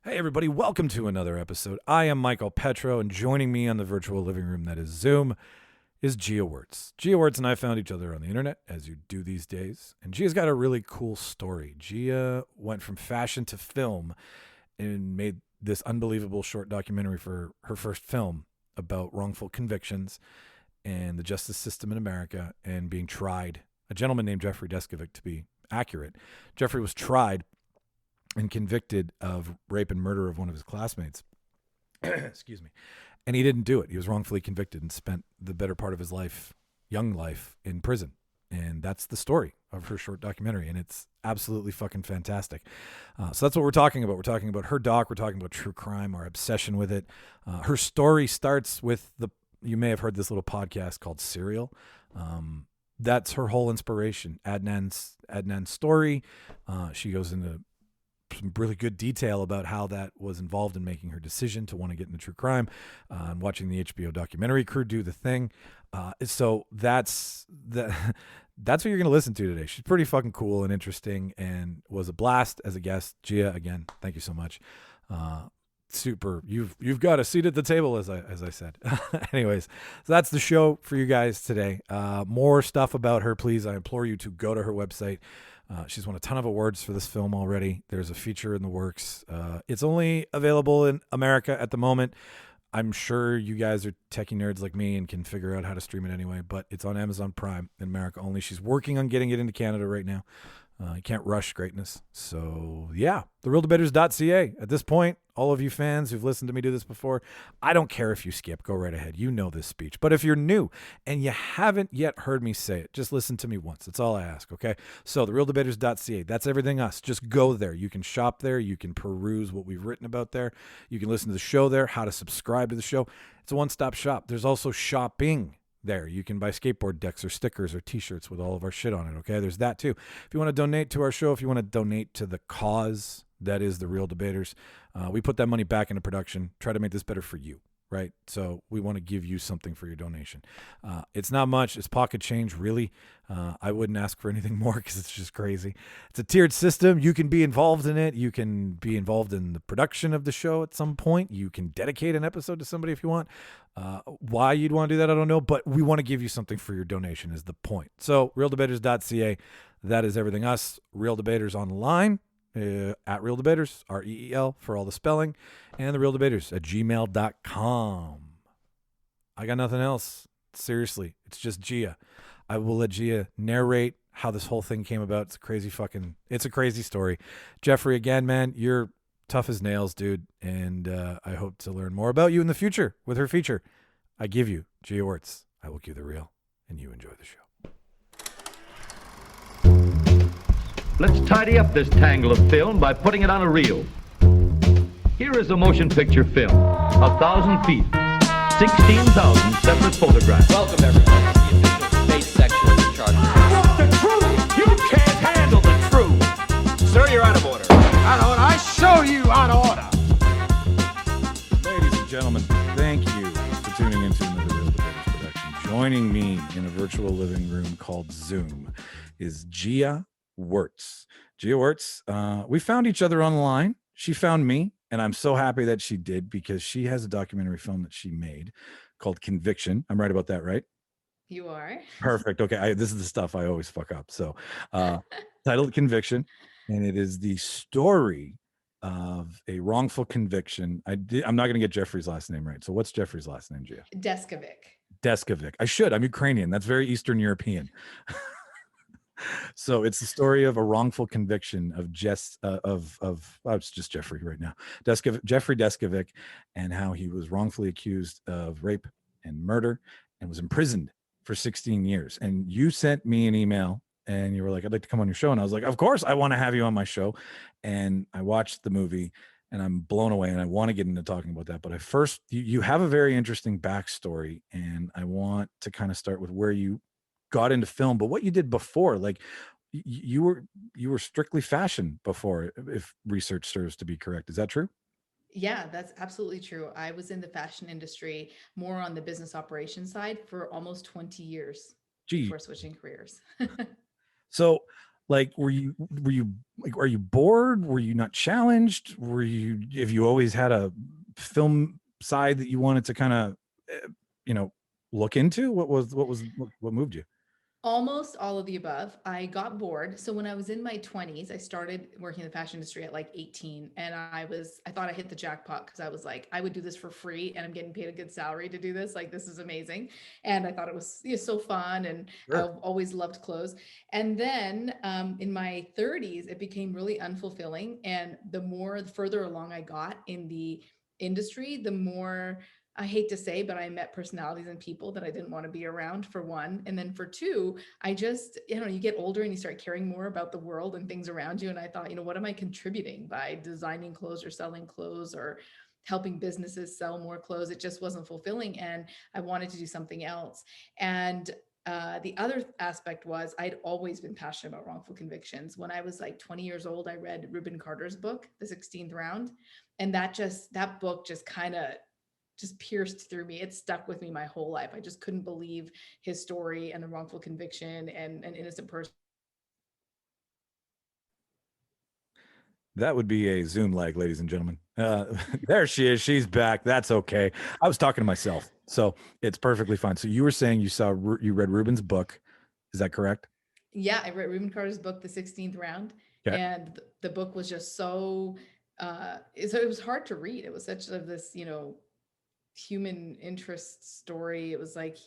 Hey everybody, welcome to another episode. I am Michael Petrow, and joining me on the virtual living room that is Zoom is Jia Wertz. Jia Wertz and I found each other on the internet, as you do these days, and Gia's got a really cool story. Jia went from fashion to film and made this unbelievable short documentary for her first film about wrongful convictions and the justice system in America and being tried. A gentleman named Jeffrey Deskovic, to be accurate. Jeffrey was tried and convicted of rape and murder of one of his classmates. Excuse me. And he didn't do it. He was wrongfully convicted and spent the better part of his life, young life, in prison. And that's the story of her short documentary. And it's absolutely fucking fantastic. So that's what we're talking about. We're talking about her doc. We're talking about true crime, our obsession with it. Her story starts with you may have heard this little podcast called Serial. That's her whole inspiration. Adnan's story. She goes into some really good detail about how that was involved in making her decision to want to get into true crime, and watching the HBO documentary crew do the thing. So that's what you're going to listen to today. She's pretty fucking cool and interesting, and was a blast as a guest. Gia, again, thank you so much. Super. You've got a seat at the table, as I said. Anyways, so that's the show for you guys today. More stuff about her, please. I implore you to go to her website. She's won a ton of awards for this film already. There's a feature in the works. It's only available in America at the moment. I'm sure you guys are techie nerds like me and can figure out how to stream it anyway, but it's on Amazon Prime in America only. She's working on getting it into Canada right now. You can't rush greatness. So, yeah, thereeldebaters.ca. At this point, all of you fans who've listened to me do this before, I don't care if you skip. Go right ahead. You know this speech. But if you're new and you haven't yet heard me say it, just listen to me once. That's all I ask, okay? So, thereeldebaters.ca. That's everything us. Just go there. You can shop there. You can peruse what we've written about there. You can listen to the show there, how to subscribe to the show. It's a one-stop shop. There's also shopping there. You can buy skateboard decks or stickers or t-shirts with all of our shit on it, okay? There's that too. If you want to donate to our show, if you want to donate to the cause that is the Reel Debaters, we put that money back into production, try to make this better for you, right? So we want to give you something for your donation. It's not much. It's pocket change, really. I wouldn't ask for anything more because it's just crazy. It's a tiered system. You can be involved in it. You can be involved in the production of the show at some point. You can dedicate an episode to somebody if you want. Why you'd want to do that, I don't know, but we want to give you something for your donation is the point. So reeldebaters.ca, that is everything us. Reel Debaters online, at Reel Debaters, REEL for all the spelling, and the Reel Debaters at gmail.com. I got nothing else. Seriously, it's just Gia. I will let Gia narrate how this whole thing came about. It's a crazy story. Jeffrey, again, man, you're tough as nails, dude, and I hope to learn more about you in the future with her feature. I give you Jia Wertz. I will cue the reel, and you enjoy the show. Let's tidy up this tangle of film by putting it on a reel. Here is a motion picture film, 1,000 feet, 16,000 separate photographs. Welcome everyone to the official space section of the chart. Want the truth? You can't handle the truth. Sir, you're out of order. Out of order. I show you out of order. Ladies and gentlemen, thank you for tuning into another Reel Debaters production. Joining me in a virtual living room called Zoom is Jia Wertz. Jia Wertz, we found each other online. She found me, and I'm so happy that she did because she has a documentary film that she made called Conviction. I'm right about that, right? You are. Perfect. Okay. This is the stuff I always fuck up. So, titled Conviction, and it is the story of a wrongful conviction. I'm not going to get Jeffrey's last name right. So, what's Jeffrey's last name, Gia? Deskovic. Deskovic. I should. I'm Ukrainian. That's very Eastern European. So it's the story of a wrongful conviction of it's just Jeffrey right now. Jeffrey Deskovic, and how he was wrongfully accused of rape and murder and was imprisoned for 16 years. And you sent me an email and you were like, I'd like to come on your show. And I was like, of course I want to have you on my show. And I watched the movie and I'm blown away, and I want to get into talking about that. But you have a very interesting backstory, and I want to kind of start with where you got into film, but what you did before. Like you were strictly fashion before, if research serves to be correct. Is that true? Yeah, that's absolutely true. I was in the fashion industry, more on the business operations side, for almost 20 years Gee. before switching careers. So Like, were you like, are you bored? Were you not challenged? Have you always had a film side that you wanted to kind of, you know, look into? What moved you? Almost all of the above. I got bored. So when I was in my 20s, I started working in the fashion industry at like 18. And I thought I hit the jackpot because I was like, I would do this for free and I'm getting paid a good salary to do this. Like, this is amazing. And I thought it was, so fun. And Sure. I've always loved clothes. And then in my 30s, it became really unfulfilling. And the further along I got in the industry, the more, I hate to say, but I met personalities and people that I didn't want to be around, for one. And then for two, I just, you get older and you start caring more about the world and things around you. And I thought, what am I contributing by designing clothes or selling clothes or helping businesses sell more clothes? It just wasn't fulfilling. And I wanted to do something else. And the other aspect was I'd always been passionate about wrongful convictions. When I was like 20 years old, I read Reuben Carter's book, The 16th Round. And that book just kind of just pierced through me. It stuck with me my whole life. I just couldn't believe his story and the wrongful conviction and an innocent person. That would be a Zoom lag, ladies and gentlemen. There she is. She's back. That's okay. I was talking to myself, so it's perfectly fine. So you were saying you read Reuben's book. Is that correct? Yeah, I read Reuben Carter's book, The 16th Round, Okay. and the book was just so it was hard to read. It was such this, human interest story. It was like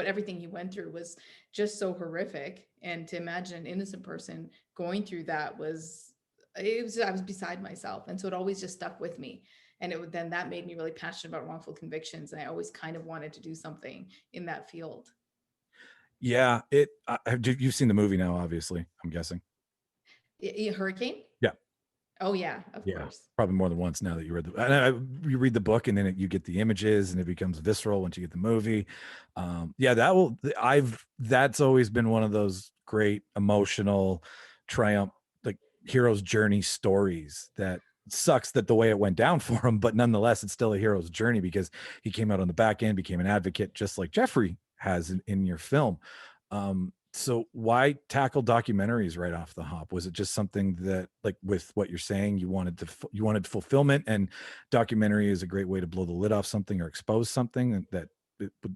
everything he went through was just so horrific. And to imagine an innocent person going through that I was beside myself. And so it always just stuck with me. And then that made me really passionate about wrongful convictions. And I always kind of wanted to do something in that field. Yeah. You've seen the movie now, obviously, I'm guessing. Hurricane? Yeah. Oh yeah, of course. Probably more than once now that you read you read the book, and then you get the images, and it becomes visceral once you get the movie. That's always been one of those great emotional triumph, like hero's journey stories. That sucks that the way it went down for him, but nonetheless, it's still a hero's journey because he came out on the back end, became an advocate, just like Jeffrey has in your film. So why tackle documentaries right off the hop? Was it just something that, like with what you're saying, you wanted fulfillment, and documentary is a great way to blow the lid off something or expose something?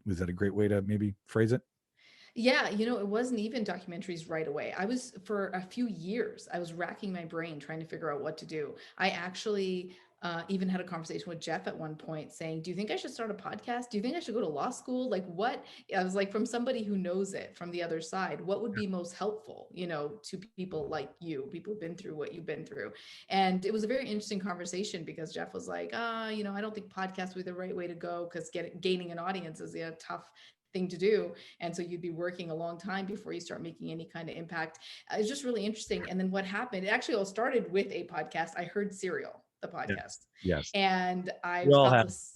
Was that a great way to maybe phrase it? Yeah, it wasn't even documentaries right away. For a few years, I was racking my brain trying to figure out what to do. I actually even had a conversation with Jeff at one point saying, do you think I should start a podcast? Do you think I should go to law school? Like what? I was like, from somebody who knows it from the other side, what would be most helpful, to people like you, people who've been through what you've been through. And it was a very interesting conversation because Jeff was like, I don't think podcasts would be the right way to go because gaining an audience is a tough thing to do. And so you'd be working a long time before you start making any kind of impact. It's just really interesting. And then what happened, it actually all started with a podcast. I heard Serial, the podcast. Yes. And I We all felt have. this.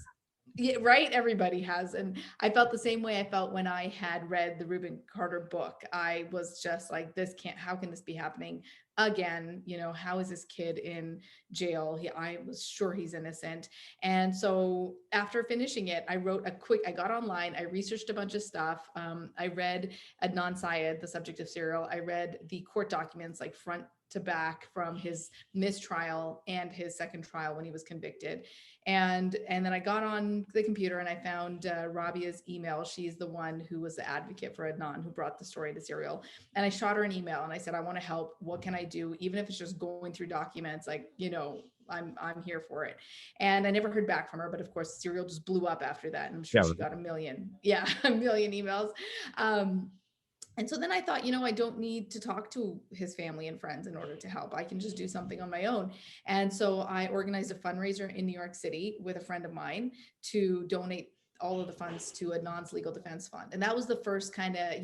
Yeah, right. Everybody has. And I felt the same way I felt when I had read the Reuben Carter book. I was just like, how can this be happening again? How is this kid in jail? I was sure he's innocent. And so after finishing it, I got online, I researched a bunch of stuff. I read Adnan Syed, the subject of Serial. I read the court documents, like front to back, from his mistrial and his second trial when he was convicted. And then I got on the computer and I found Rabia's email. She's the one who was the advocate for Adnan, who brought the story to Serial. And I shot her an email and I said, I want to help. What can I do? Even if it's just going through documents, like, I'm here for it. And I never heard back from her, but of course Serial just blew up after that. And I'm sure she got a million emails. And so then I thought, I don't need to talk to his family and friends in order to help. I can just do something on my own. And so I organized a fundraiser in New York City with a friend of mine to donate all of the funds to Adnan's legal defense fund. And that was the first kind of,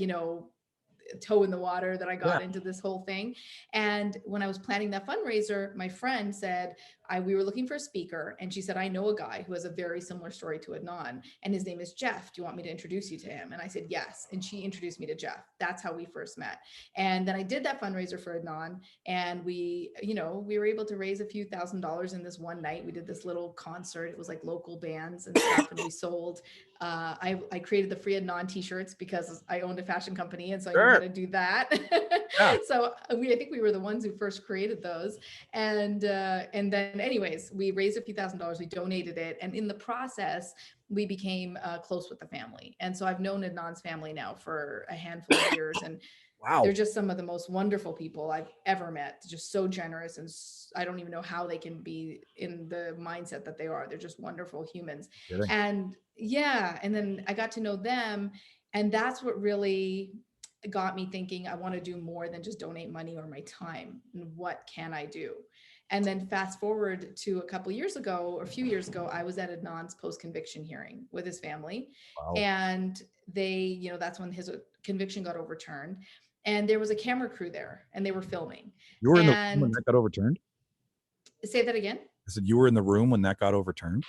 toe in the water that I got into this whole thing. And when I was planning that fundraiser, my friend said, we were looking for a speaker. And she said, I know a guy who has a very similar story to Adnan, and his name is Jeff. Do you want me to introduce you to him? And I said, yes. And she introduced me to Jeff. That's how we first met. And then I did that fundraiser for Adnan. And we were able to raise a few $1,000s in this one night. We did this little concert. It was like local bands and stuff. And we sold, I created the free Adnan t-shirts because I owned a fashion company. And so I knew how to do that. Yeah. So I think we were the ones who first created those. And then anyways, we raised a few $1,000s, we donated it. And in the process, we became close with the family. And so I've known Adnan's family now for a handful of years. And Wow. they're just some of the most wonderful people I've ever met. Just so generous. And I don't even know how they can be in the mindset that they are. They're just wonderful humans. Kidding. And yeah. And then I got to know them. And that's what really got me thinking, I want to do more than just donate money or my time. And what can I do? And then fast forward to a couple years ago, or a few years ago, I was at Adnan's post-conviction hearing with his family. Wow. And they, that's when his conviction got overturned. And there was a camera crew there and they were filming. You were in the room when that got overturned? Say that again? I said you were in the room when that got overturned?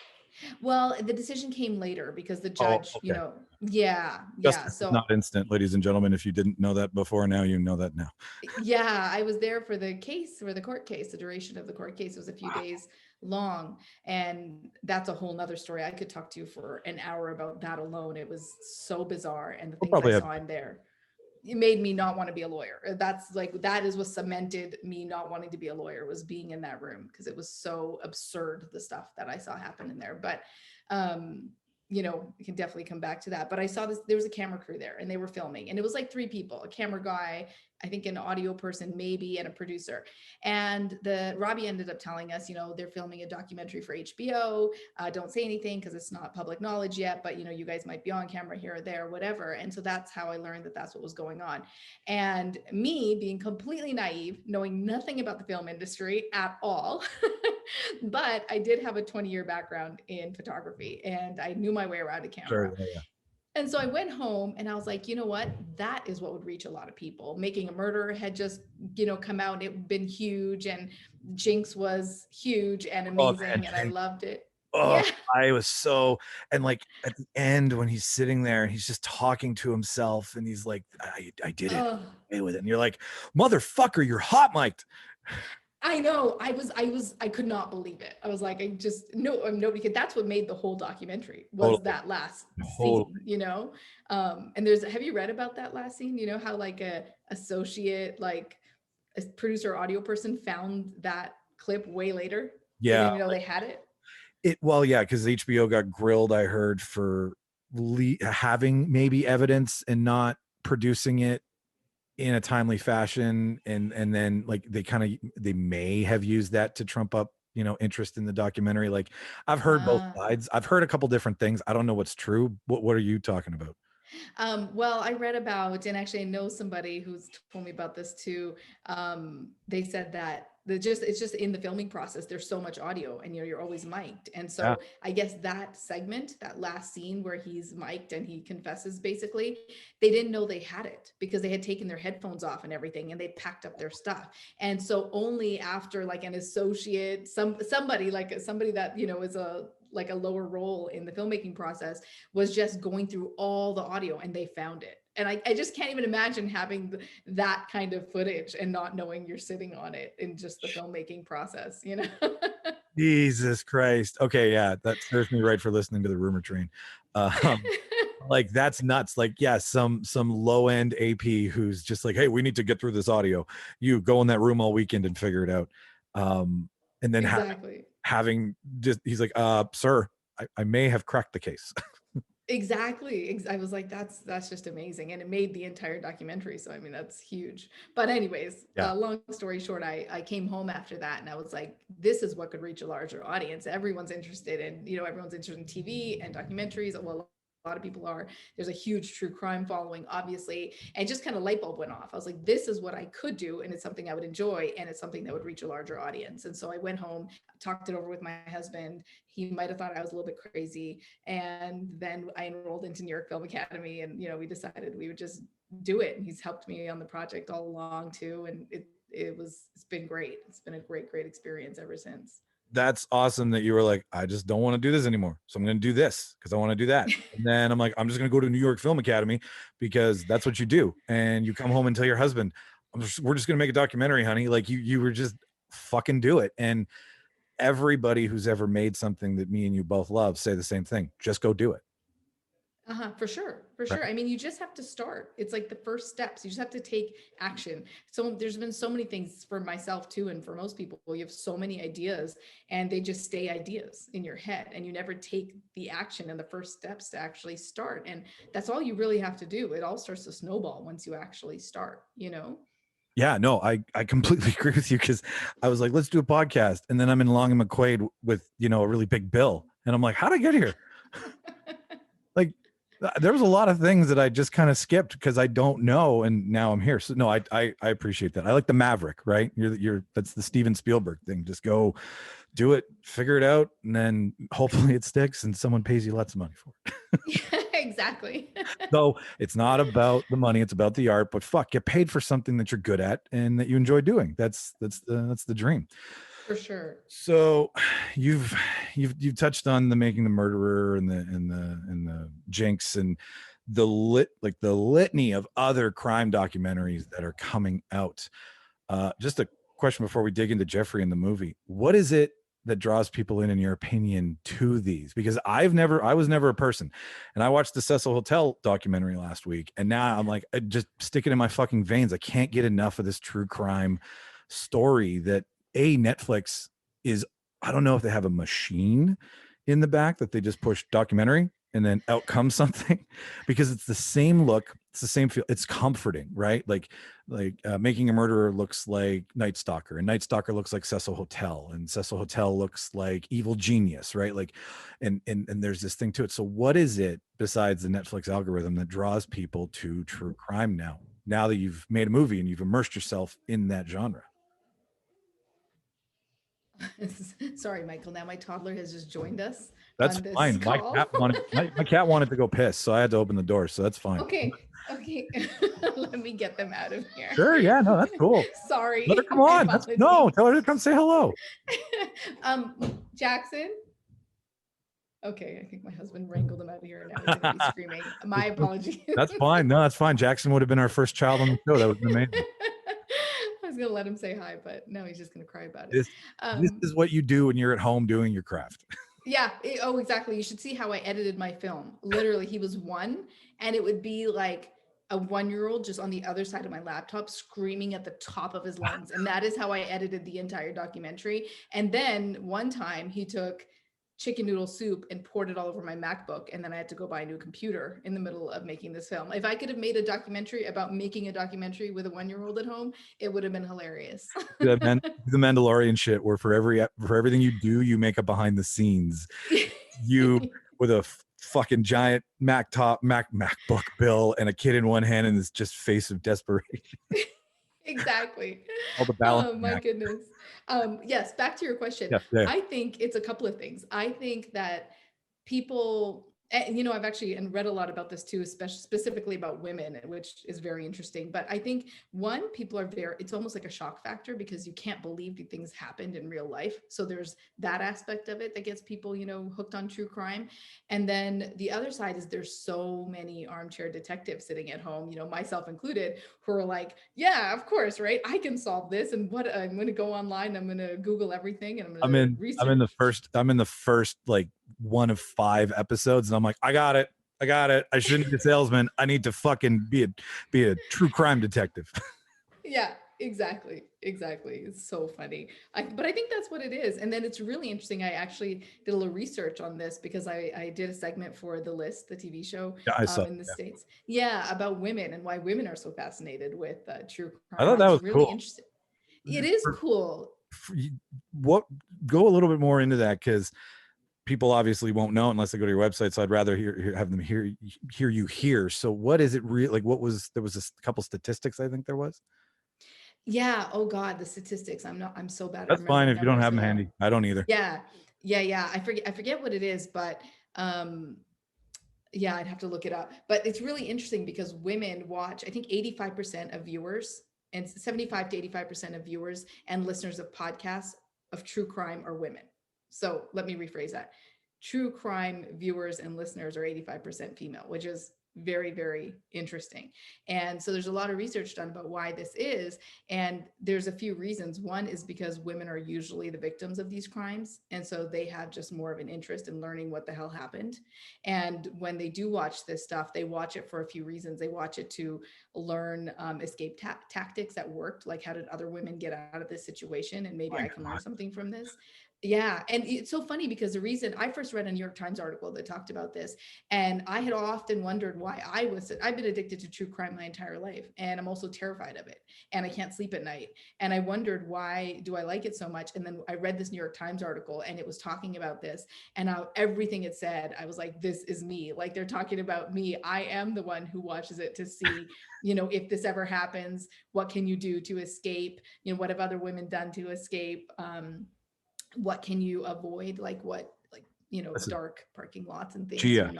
Well, the decision came later because the judge, okay. Yeah. So not instant, ladies and gentlemen. If you didn't know that before, now you know that now. Yeah, I was there for the case, for the court case. The duration of the court case was a few days long. And that's a whole nother story. I could talk to you for an hour about that alone. It was so bizarre. And the things I saw in there, it made me not want to be a lawyer. That is what cemented me not wanting to be a lawyer, was being in that room, because it was so absurd, the stuff that I saw happen in there. But we can definitely come back to that. But I saw there was a camera crew there and they were filming, and it was like 3 people, a camera guy, I think an audio person maybe, and a producer. And Robbie ended up telling us, they're filming a documentary for HBO. Don't say anything because it's not public knowledge yet, but you guys might be on camera here or there, whatever. And so that's how I learned that that's what was going on. And me being completely naive, knowing nothing about the film industry at all, but I did have a 20-year background in photography and I knew my way around a camera. Sure, yeah. And so I went home and I was like, you know what? That is what would reach a lot of people. Making a Murderer had just, come out and it had been huge, and Jinx was huge and amazing, and I loved it. Oh, yeah. I was so, and like at the end when he's sitting there and he's just talking to himself and he's like, I did it. Okay with it. And you're like, motherfucker, you're hot mic'd. I know. I could not believe it. I was like, nobody could. That's what made the whole documentary, was that last scene, and have you read about that last scene? How like a associate, like a producer, audio person found that clip way later. Yeah. They didn't even know they had it. Because HBO got grilled, I heard, for having maybe evidence and not producing it in a timely fashion, and then like they may have used that to trump up interest in the documentary. Like I've heard both sides. I've heard a couple different things. I don't know what's true. What are you talking about? Well, I read about, and actually I know somebody who's told me about this too. They said that it's just in the filming process, there's so much audio and you're always mic'd. And so I guess that segment, that last scene where he's mic'd and he confesses, basically, they didn't know they had it because they had taken their headphones off and everything, and they packed up their stuff. And so only after like an associate, somebody that, is a lower role in the filmmaking process, was just going through all the audio and they found it. And I just can't even imagine having that kind of footage and not knowing you're sitting on it in just the filmmaking process, Jesus Christ. Okay, yeah, that serves me right for listening to the rumor train. Like that's nuts. Like, yeah, some low end AP who's just like, hey, we need to get through this audio. You go in that room all weekend and figure it out. And then having just, he's like, sir, I may have cracked the case. Exactly. I was like, that's just amazing. And it made the entire documentary. So, I mean, that's huge. But anyways, long story short, I came home after that and I was like, this is what could reach a larger audience. Everyone's interested in, everyone's interested in TV and documentaries. Well, a lot of people are. There's a huge true crime following, obviously, and just kind of light bulb went off. I was like, this is what I could do, and it's something I would enjoy, and it's something that would reach a larger audience. And so I went home, talked it over with my husband. He might have thought I was a little bit crazy, and then I enrolled into New York Film Academy, and we decided we would just do it. And he's helped me on the project all along too, and it's been great. It's been a great experience ever since. That's awesome that you were like, I just don't want to do this anymore. So I'm going to do this because I want to do that. And then I'm like, I'm just going to go to New York Film Academy because that's what you do. And you come home and tell your husband, we're just going to make a documentary, honey. Like you were just fucking do it. And everybody who's ever made something that me and you both love say the same thing. Just go do it. For sure. For Right. sure. I mean, you just have to start. It's like the first steps. You just have to take action. So there's been so many things for myself too, and for most people, you have so many ideas and they just stay ideas in your head and you never take the action and the first steps to actually start. And that's all you really have to do. It all starts to snowball once you actually start, you know? Yeah, no, I completely agree with you, because I was like, let's do a podcast. And then I'm in Long and McQuaid with, a really big bill. And I'm like, how'd I get here? Like, there was a lot of things that I just kind of skipped because I don't know. And now I'm here. So no, I appreciate that. I like the Maverick, right? That's the Steven Spielberg thing. Just go do it, figure it out. And then hopefully it sticks and someone pays you lots of money for it. Yeah, exactly. So it's not about the money, it's about the art, but fuck, get paid for something that you're good at and that you enjoy doing. That's the dream. For sure. So you've touched on the Making the Murderer and the Jinx and the litany of other crime documentaries that are coming out. Just a question before we dig into Jeffrey and the movie. What is it that draws people in your opinion, to these? Because I was never a person, and I watched the Cecil Hotel documentary last week, and now I'm like, I just stick it in my fucking veins. I can't get enough of this true crime story that Netflix is. I don't know if they have a machine in the back that they just push documentary and then out comes something, because it's the same look, it's the same feel, it's comforting, right? Like Making a Murderer looks like Night Stalker, and Night Stalker looks like Cecil Hotel, and Cecil Hotel looks like Evil Genius, right? Like, and there's this thing to it. So what is it besides the Netflix algorithm that draws people to true crime now that you've made a movie and you've immersed yourself in that genre? Sorry, Michael. Now my toddler has just joined us. That's on this fine. call. My cat wanted to go piss, so I had to open the door. So that's fine. Okay. Let me get them out of here. Sure. Yeah. No, that's cool. Sorry. Let her come on. Tell her to come say hello. Jackson. Okay, I think my husband wrangled him out of here, and now he's gonna be screaming. My apologies. That's fine. No, that's fine. Jackson would have been our first child on the show. That would have been amazing. I was gonna let him say hi, but no, he's just gonna cry about it. This is what you do when you're at home doing your craft. Yeah. Oh, exactly. You should see how I edited my film. Literally, he was 1, and it would be like a 1-year-old just on the other side of my laptop screaming at the top of his lungs. And that is how I edited the entire documentary. And then one time he took chicken noodle soup and poured it all over my MacBook. And then I had to go buy a new computer in the middle of making this film. If I could have made a documentary about making a documentary with a 1-year-old at home, it would have been hilarious. The Mandalorian shit, where for everything you do, you make a behind the scenes. You with a fucking giant MacBook bill and a kid in one hand and this just face of desperation. Exactly. All the balance. Oh my goodness. Yes, back to your question. Yeah. I think it's a couple of things. I think that people, and I've actually read a lot about this too, especially specifically about women, which is very interesting. But I think people are it's almost like a shock factor because you can't believe these things happened in real life. So there's that aspect of it that gets people, hooked on true crime. And then the other side is there's so many armchair detectives sitting at home, myself included, who are like, yeah, of course, right? I can solve this. And what I'm going to go online, I'm going to Google everything, and I'm going to research. I'm in the first like 1 of 5 episodes, and I'm like, I got it. I shouldn't be a salesman. I need to fucking be a true crime detective. Yeah, exactly. It's so funny. But I think that's what it is. And then it's really interesting. I actually did a little research on this because I did a segment for The List, the TV show in the States. Yeah, about women and why women are so fascinated with true crime. I thought that was really cool. Interesting. It is cool. Go a little bit more into that, because people obviously won't know unless they go to your website. So I'd rather have them hear you here. So what is it really like? There was a couple statistics, I think there was. Yeah. Oh God, the statistics. I'm so bad. That's fine if you don't have them handy. I don't either. Yeah. I forget what it is, but yeah, I'd have to look it up. But it's really interesting because women watch, I think 85% of viewers, and 75 to 85% of viewers and listeners of podcasts of true crime are women. So let me rephrase that. True crime viewers and listeners are 85% female, which is very, very interesting. And so there's a lot of research done about why this is. And there's a few reasons. One is because women are usually the victims of these crimes. And so they have just more of an interest in learning what the hell happened. And when they do watch this stuff, they watch it for a few reasons. They watch it to learn escape tactics that worked. Like, how did other women get out of this situation? And maybe I can learn something from this. Yeah. And it's so funny because the reason I first read a New York Times article that talked about this, and I had often wondered why I've been addicted to true crime my entire life. And I'm also terrified of it. And I can't sleep at night. And I wondered, why do I like it so much? And then I read this New York Times article and it was talking about this, and everything it said, I was like, this is me. Like, they're talking about me. I am the one who watches it to see, if this ever happens, what can you do to escape? What have other women done to escape? What can you avoid? Listen, dark parking lots and things. Gia,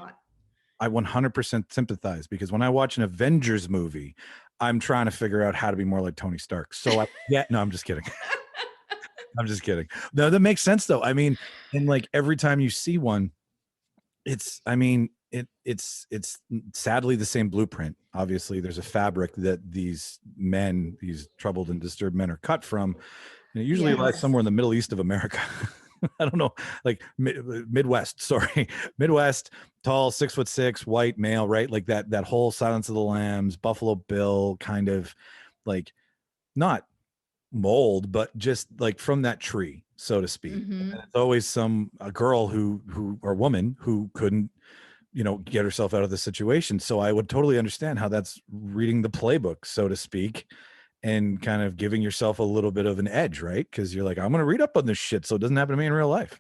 I 100% sympathize, because when I watch an Avengers movie, I'm trying to figure out how to be more like Tony Stark. So no, I'm just kidding. I'm just kidding. No, that makes sense though. I mean, and like every time you see one, it's sadly the same blueprint. Obviously, there's a fabric that these troubled and disturbed men are cut from. And it usually lies somewhere in the Middle East of America. I don't know, like Midwest, Midwest, tall, 6'6", white male, right? Like that whole Silence of the Lambs, Buffalo Bill kind of, like, not mold, but just like from that tree, so to speak. And it's always a girl or woman who couldn't, get herself out of the situation. So I would totally understand how that's reading the playbook, so to speak, and kind of giving yourself a little bit of an edge, right? Because you're like, I'm going to read up on this shit so it doesn't happen to me in real life.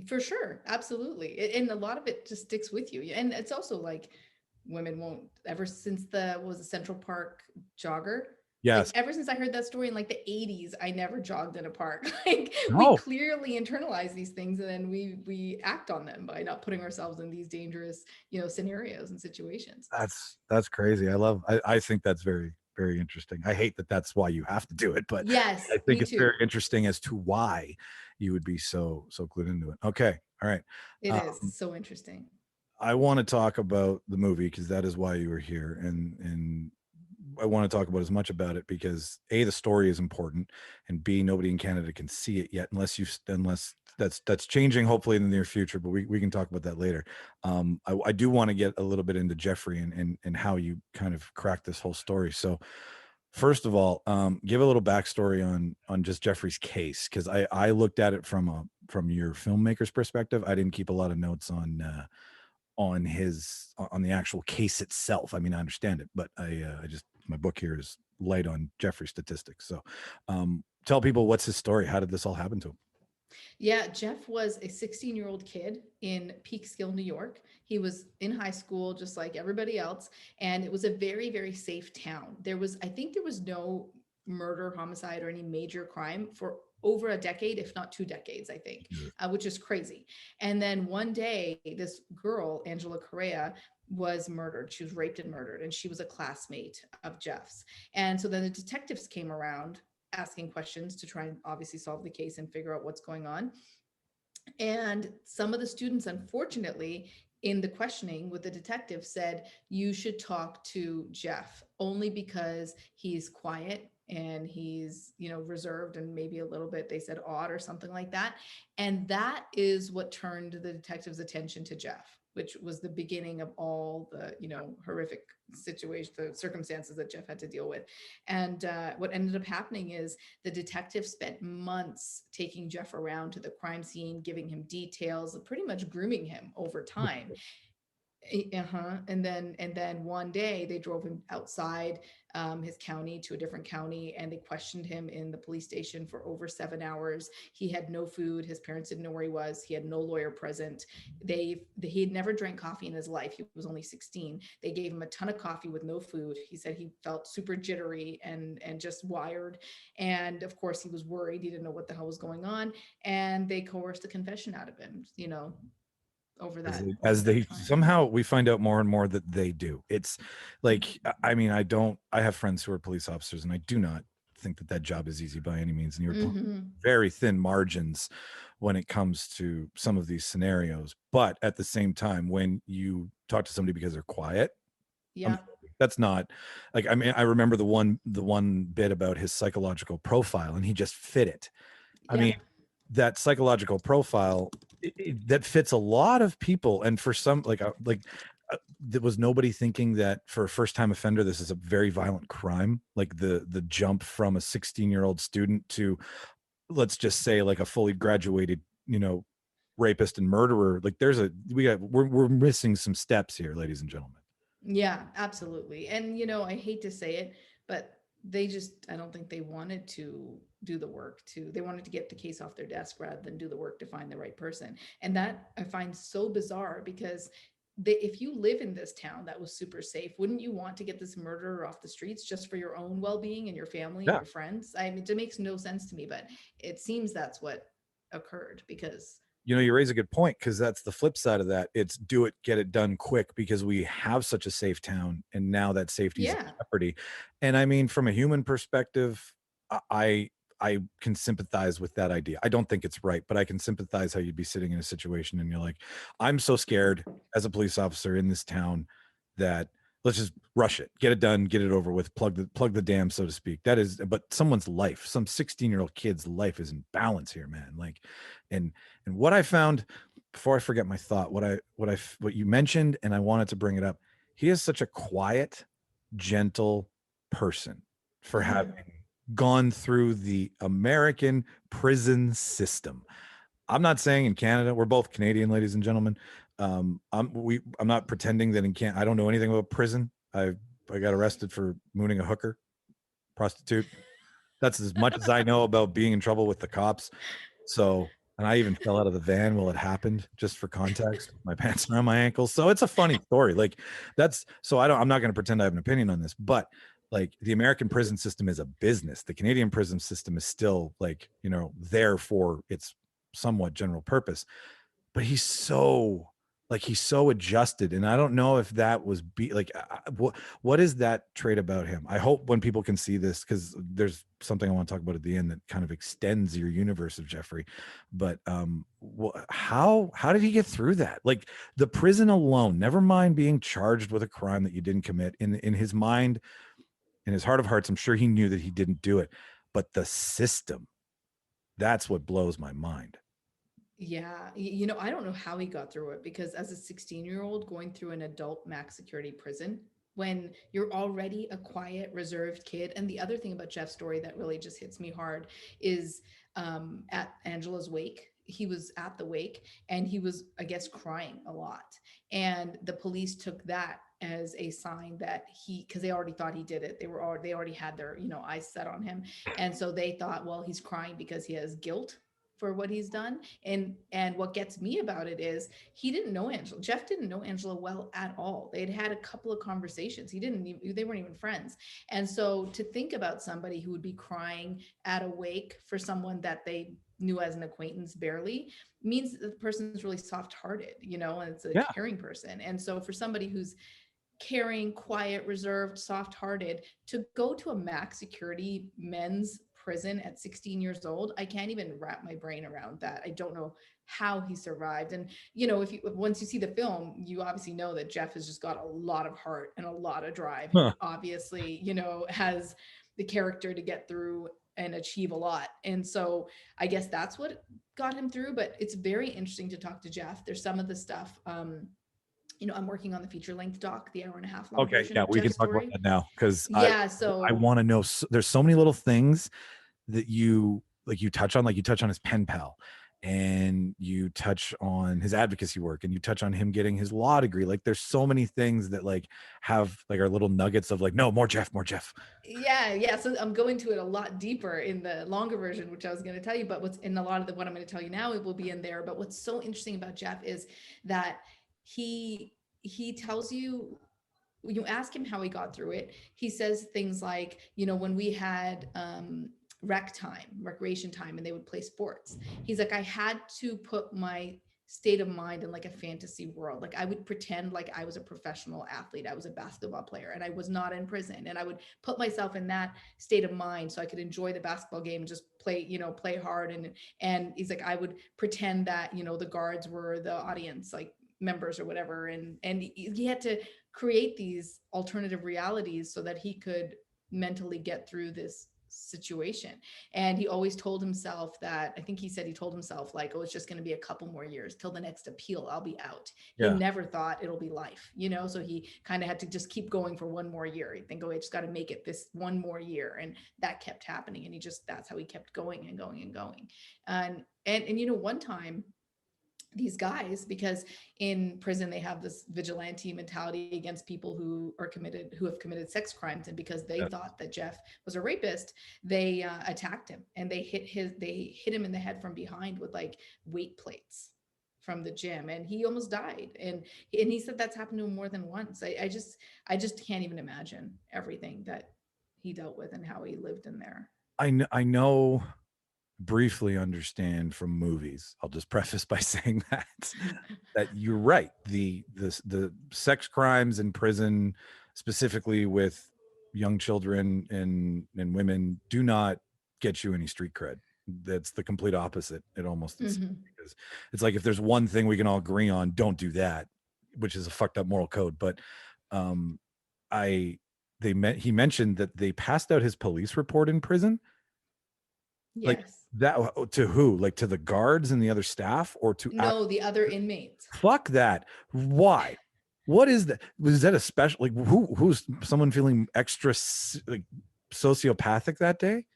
For sure. Absolutely. And a lot of it just sticks with you. And it's also like, women won't, ever since the Central Park jogger. Yes. Like, ever since I heard that story in like the 80s, I never jogged in a park. Like, No. We clearly internalize these things, and then we act on them by not putting ourselves in these dangerous, scenarios and situations. That's crazy. I think that's very, very interesting. I hate that that's why you have to do it, but yes, I think it's very interesting as to why you would be so glued into it. Okay. All right. It is so interesting. I want to talk about the movie because that is why you were here. And I want to talk about as much about it because A, the story is important, and B, nobody in Canada can see it yet unless that's changing hopefully in the near future, but we can talk about that later. I do want to get a little bit into Jeffrey and how you kind of cracked this whole story. So first of all, give a little backstory on just Jeffrey's case, because I looked at it from your filmmaker's perspective. I didn't keep a lot of notes on the actual case itself. I mean, I understand it, but my book here is light on Jeffrey statistics. So tell people, what's his story? How did this all happen to him? Yeah, Jeff was a 16-year-old kid in Peekskill, New York. He was in high school, just like everybody else. And it was a very, very safe town. I think there was no murder, homicide, or any major crime for over a decade, if not 2 decades, I think, which is crazy. And then one day, this girl, Angela Correa, was murdered. She was raped and murdered, and she was a classmate of Jeff's. And so then the detectives came around asking questions to try and obviously solve the case and figure out what's going on. And some of the students, unfortunately, in the questioning with the detective said, you should talk to Jeff only because he's quiet and he's, reserved and maybe a little bit, they said, odd or something like that. And that is what turned the detective's attention to Jeff, which was the beginning of all the, horrific situation, the circumstances that Jeff had to deal with. And what ended up happening is the detective spent months taking Jeff around to the crime scene, giving him details, pretty much grooming him over time. And then one day they drove him outside his county to a different county, and they questioned him in the police station for over 7 hours. He had no food. His parents didn't know where he was. He had no lawyer present. He had never drank coffee in his life. He was only 16. They gave him a ton of coffee with no food. He said he felt super jittery and just wired. And of course he was worried. He didn't know what the hell was going on. And they coerced a confession out of him, over that. As they somehow we find out more and more that they do. It's like, I mean, I have friends who are police officers, and I do not think that job is easy by any means. And you're very thin margins when it comes to some of these scenarios. But at the same time, when you talk to somebody because they're quiet, Yeah. That's not like, I mean, I remember the one bit about his psychological profile, and he just fit it. I Yeah. mean, that psychological profile that fits a lot of people, and for some, there was nobody thinking that for a first time offender, this is a very violent crime. Like the jump from a 16-year-old student to, let's just say, like a fully graduated, rapist and murderer. Like we're missing some steps here, ladies and gentlemen. Yeah, absolutely. And I hate to say it, but I don't think they wanted to do the work they wanted to get the case off their desk rather than do the work to find the right person. And that I find so bizarre because if you live in this town that was super safe, wouldn't you want to get this murderer off the streets just for your own well-being and your family and Yeah. your friends? I mean, it makes no sense to me, but it seems that's what occurred because You raise a good point, because that's the flip side of that. It's do it, get it done quick, because we have such a safe town, and now that safety is in yeah, jeopardy. And I mean, from a human perspective, I can sympathize with that idea. I don't think it's right, but I can sympathize how you'd be sitting in a situation and you're like, I'm so scared as a police officer in this town that let's just rush it, get it done, get it over with, plug the dam, so to speak. That is, but someone's life, some 16-year-old kid's life is in balance here, man. Like, and what I found, before I forget my thought, what you mentioned, and I wanted to bring it up, he is such a quiet, gentle person for having gone through the American prison system. I'm not saying in Canada, we're both Canadian, ladies and gentlemen. I'm not pretending that in Canada, I don't know anything about prison. I got arrested for mooning a hooker, prostitute. That's as much as I know about being in trouble with the cops. So, and I even fell out of the van while it happened, just for context, my pants around my ankles. So it's a funny story. Like I'm not going to pretend I have an opinion on this, but like the American prison system is a business. The Canadian prison system is still like, there for its somewhat general purpose, but he's so adjusted. And I don't know if that was what is that trait about him? I hope when people can see this, because there's something I want to talk about at the end that kind of extends your universe of Jeffrey. But how did he get through that? Like the prison alone, never mind being charged with a crime that you didn't commit. In his mind, in his heart of hearts, I'm sure he knew that he didn't do it, but the system, that's what blows my mind. Yeah, I don't know how he got through it because as a 16-year-old going through an adult max security prison, when you're already a quiet, reserved kid. And the other thing about Jeff's story that really just hits me hard is at Angela's wake. He was at the wake and he was, I guess, crying a lot. And the police took that as a sign that because they already thought he did it. They already had their, eyes set on him. And so they thought, well, he's crying because he has guilt for what he's done. And what gets me about it is he didn't know Angela. Jeff didn't know Angela well at all. They'd had a couple of conversations. They weren't even friends. And so to think about somebody who would be crying at a wake for someone that they knew as an acquaintance barely means that the person is really soft-hearted, and it's a caring person. And so for somebody who's caring, quiet, reserved, soft-hearted, to go to a max security men's prison at 16 years old, I can't even wrap my brain around that. I don't know how he survived. And once you see the film, you obviously know that Jeff has just got a lot of heart and a lot of drive. He obviously, has the character to get through and achieve a lot. And so I guess that's what got him through. But it's very interesting to talk to Jeff. There's some of the stuff I'm working on the feature length doc, the 1.5 hour long version of we Jeff's can talk story. about that now, because So I want to know. There's so many little things that you touch on, like you touch on his pen pal, and you touch on his advocacy work, and you touch on him getting his law degree. Like there's so many things that have are little nuggets of no, more Jeff. Yeah. So I'm going to it a lot deeper in the longer version, which I was going to tell you, but what's in a lot of what I'm going to tell you now, it will be in there. But what's so interesting about Jeff is that he tells you, ask him how he got through it. He says things like, when we had recreation time, and they would play sports, he's like, I had to put my state of mind in a fantasy world. I would pretend like I was a professional athlete. I was a basketball player and I was not in prison. And I would put myself in that state of mind so I could enjoy the basketball game and just play hard. And he's like, I would pretend that, the guards were the audience, members or whatever, and he had to create these alternative realities so that he could mentally get through this situation. And he always told himself that, I think he said he told himself like, oh, it's just going to be a couple more years till the next appeal, I'll be out. He Yeah. never thought it'll be life, so he kind of had to just keep going for one more year. He'd think, oh, I just got to make it this one more year, and that kept happening, and that's how he kept going and going and going. And one time, these guys, because in prison they have this vigilante mentality against people who have committed sex crimes, and because they thought that Jeff was a rapist, they attacked him, and they hit him in the head from behind with like weight plates from the gym, and he almost died. And he said that's happened to him more than once. I just can't even imagine everything that he dealt with and how he lived in there. I know briefly understand from movies. I'll just preface by saying that you're right. The sex crimes in prison, specifically with young children and women, do not get you any street cred. That's the complete opposite. It almost is, because it's like, if there's one thing we can all agree on, don't do that, which is a fucked up moral code. But he mentioned that they passed out his police report in prison. Yes. Like that to who? Like to the guards and the other staff, or to the other inmates? Fuck that. Why? What is that? Was that a special, like, who's someone feeling extra like sociopathic that day?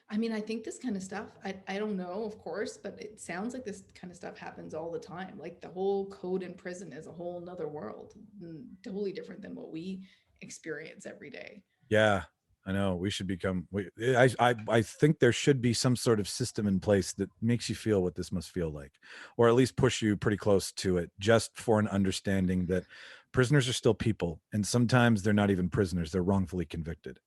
I mean, I think this kind of stuff, I don't know, of course, but it sounds like this kind of stuff happens all the time. Like the whole code in prison is a whole nother world, totally different than what we experience every day. Yeah. I know we should become. I think there should be some sort of system in place that makes you feel what this must feel like, or at least push you pretty close to it, just for an understanding that prisoners are still people, and sometimes they're not even prisoners; they're wrongfully convicted.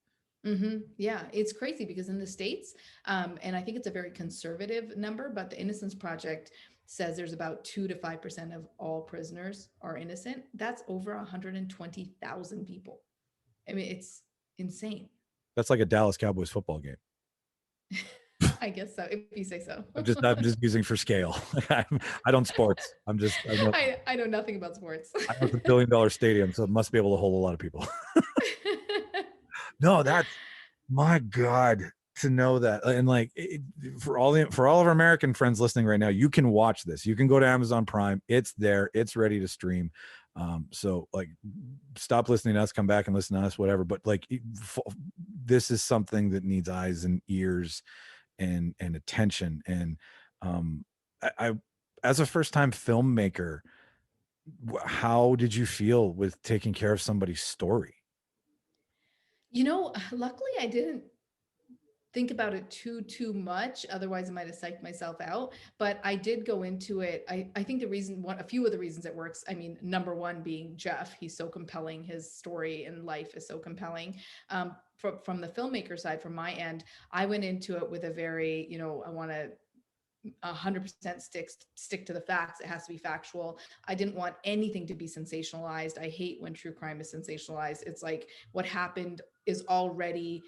Yeah, it's crazy because in the States, and I think it's a very conservative number, but the Innocence Project says there's about 2 to 5% of all prisoners are innocent. That's over 120,000 people. I mean, it's insane. That's like a Dallas Cowboys football game. I guess so, if you say so. I'm just using for scale. I don't sports. I know nothing about sports. I know it's $1 billion stadium, so it must be able to hold a lot of people. No, that's, my God, to know that. And like, for all of our American friends listening right now, you can watch this. You can go to Amazon Prime. It's there. It's ready to stream. So like, stop listening to us, come back and listen to us, whatever. But like, this is something that needs eyes and ears and attention. And I as a first-time filmmaker, how did you feel with taking care of somebody's story? Luckily I didn't think about it too much. Otherwise I might have psyched myself out, but I did go into it. I think a few of the reasons it works, I mean, number one being Jeff, he's so compelling. His story and life is so compelling. From the filmmaker side, from my end, I went into it with a very, I want to 100% stick to the facts. It has to be factual. I didn't want anything to be sensationalized. I hate when true crime is sensationalized. It's like what happened is already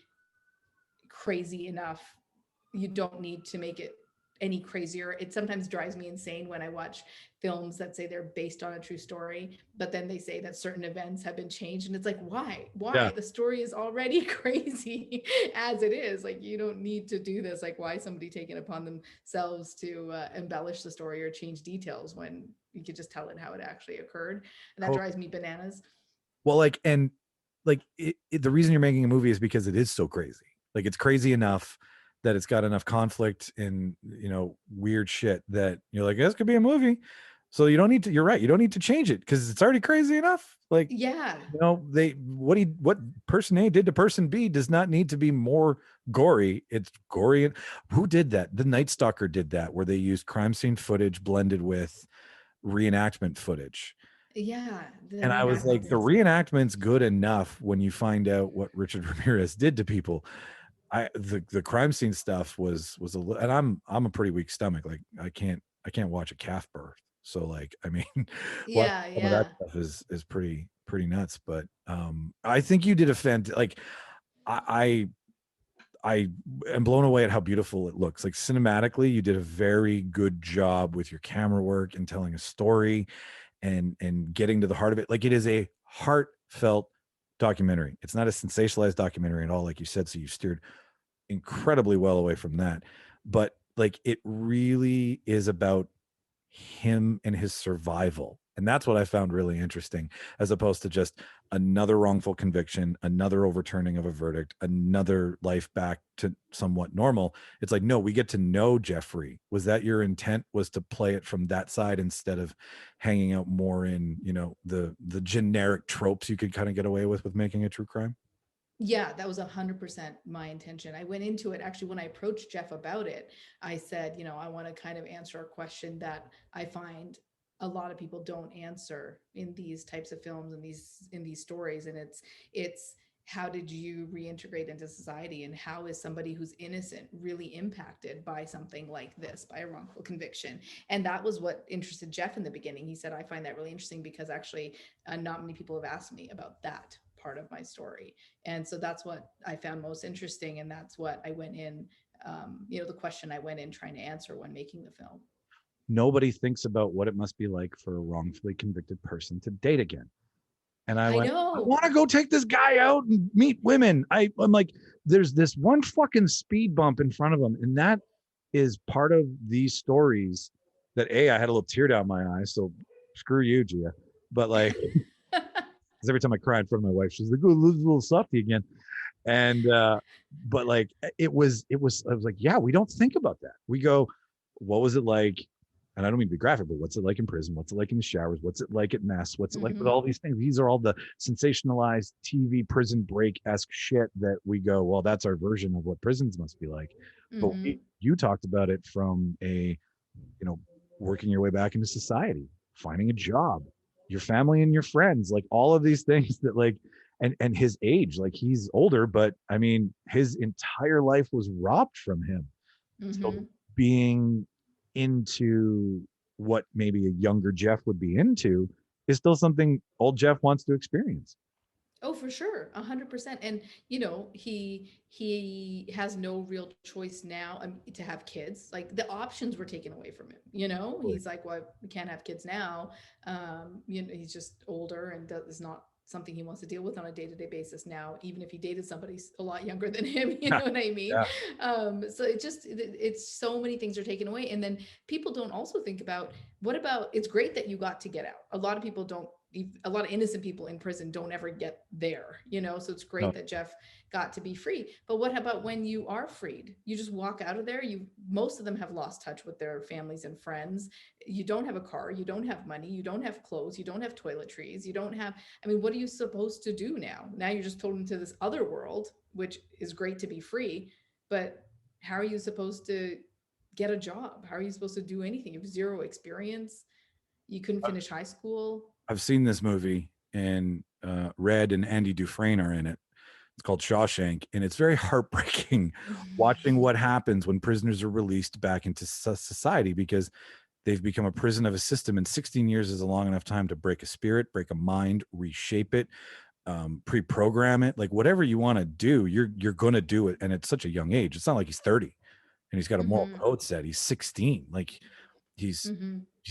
crazy enough. You don't need to make it any crazier. It sometimes drives me insane when I watch films that say they're based on a true story, but then they say that certain events have been changed, and it's like, why? Yeah. The story is already crazy as it is. Like, you don't need to do this. Like, why is somebody taking upon themselves to embellish the story or change details when you could just tell it how it actually occurred? And that drives me bananas. Well, the reason you're making a movie is because it is so crazy. Like, it's crazy enough that it's got enough conflict and, weird shit that you're like, this could be a movie. So you don't need to, you're right. You don't need to change it because it's already crazy enough. Like, yeah, what person A did to person B does not need to be more gory. It's gory. And who did that? The Night Stalker did that, where they used crime scene footage blended with reenactment footage. Yeah. And I was like, the reenactment's good enough when you find out what Richard Ramirez did to people. The crime scene stuff was a little, and I'm a pretty weak stomach. Like, I can't watch a calf birth. So like, I mean, some of that stuff is pretty nuts. But I think you did I am blown away at how beautiful it looks. Like, cinematically, you did a very good job with your camera work and telling a story. and getting to the heart of it. Like, it is a heartfelt documentary. It's not a sensationalized documentary at all, like you said. So you steered incredibly well away from that. But like, it really is about him and his survival. And that's what I found really interesting, as opposed to just another wrongful conviction, another overturning of a verdict, another life back to somewhat normal. It's like, no, we get to know Jeffrey. Was that your intent, was to play it from that side instead of hanging out more in, you know, the generic tropes you could kind of get away with making a true crime? Yeah, that was 100% my intention. I went into it, actually, when I approached Jeff about it, I said, you know, I want to kind of answer a question that I find a lot of people don't answer in these types of films and these stories. And it's how did you reintegrate into society, and how is somebody who's innocent really impacted by something like this, by a wrongful conviction? And that was what interested Jeff in the beginning. He said, I find that really interesting because actually not many people have asked me about that part of my story. And so that's what I found most interesting. And that's what I went in, you know, the question I went in trying to answer when making the film. Nobody thinks about what it must be like for a wrongfully convicted person to date again. And I went, know. I want to go take this guy out and meet women. I'm like, there's this one fucking speed bump in front of him. And that is part of these stories that I had a little tear down my eye. So screw you, Jia. But like, because every time I cry in front of my wife, she's like, oh, a little softy again. And, but like, I was like, yeah, we don't think about that. We go, what was it like? And I don't mean to be graphic, but what's it like in prison? What's it like in the showers? What's it like at mess? What's it like with all these things? These are all the sensationalized TV prison break-esque shit that we go, well, that's our version of what prisons must be like. But you talked about it from a, you know, working your way back into society, finding a job, your family and your friends, like all of these things that like, and his age, like he's older, but I mean, his entire life was robbed from him. So being into what maybe a younger Jeff would be into is still something old Jeff wants to experience. Oh, for sure. 100%. And, you know, he has no real choice now to have kids. Like, the options were taken away from him, you know. He's like, well, we can't have kids now. You know, he's just older, and that is not something he wants to deal with on a day-to-day basis now, even if he dated somebody a lot younger than him, you know what I mean? So it's so many things are taken away. And then people don't also think about, what about, it's great that you got to get out. A lot of people don't, a lot of innocent people in prison don't ever get there, you know? So it's great that Jeff got to be free. But what about when you are freed? You just walk out of there. Most of them have lost touch with their families and friends. You don't have a car. You don't have money. You don't have clothes. You don't have toiletries. You don't have, I mean, what are you supposed to do now? Now you're just thrown into this other world, which is great to be free. But how are you supposed to get a job? How are you supposed to do anything? You have zero experience. You couldn't finish high school. I've seen this movie, and Red and Andy Dufresne are in it. It's called Shawshank, and it's very heartbreaking watching what happens when prisoners are released back into society, because they've become a prison of a system, and 16 years is a long enough time to break a spirit, break a mind, reshape it, pre-program it. Like, whatever you want to do, you're going to do it. And at such a young age, it's not like he's 30 and he's got a moral code set. He's 16. Like, he's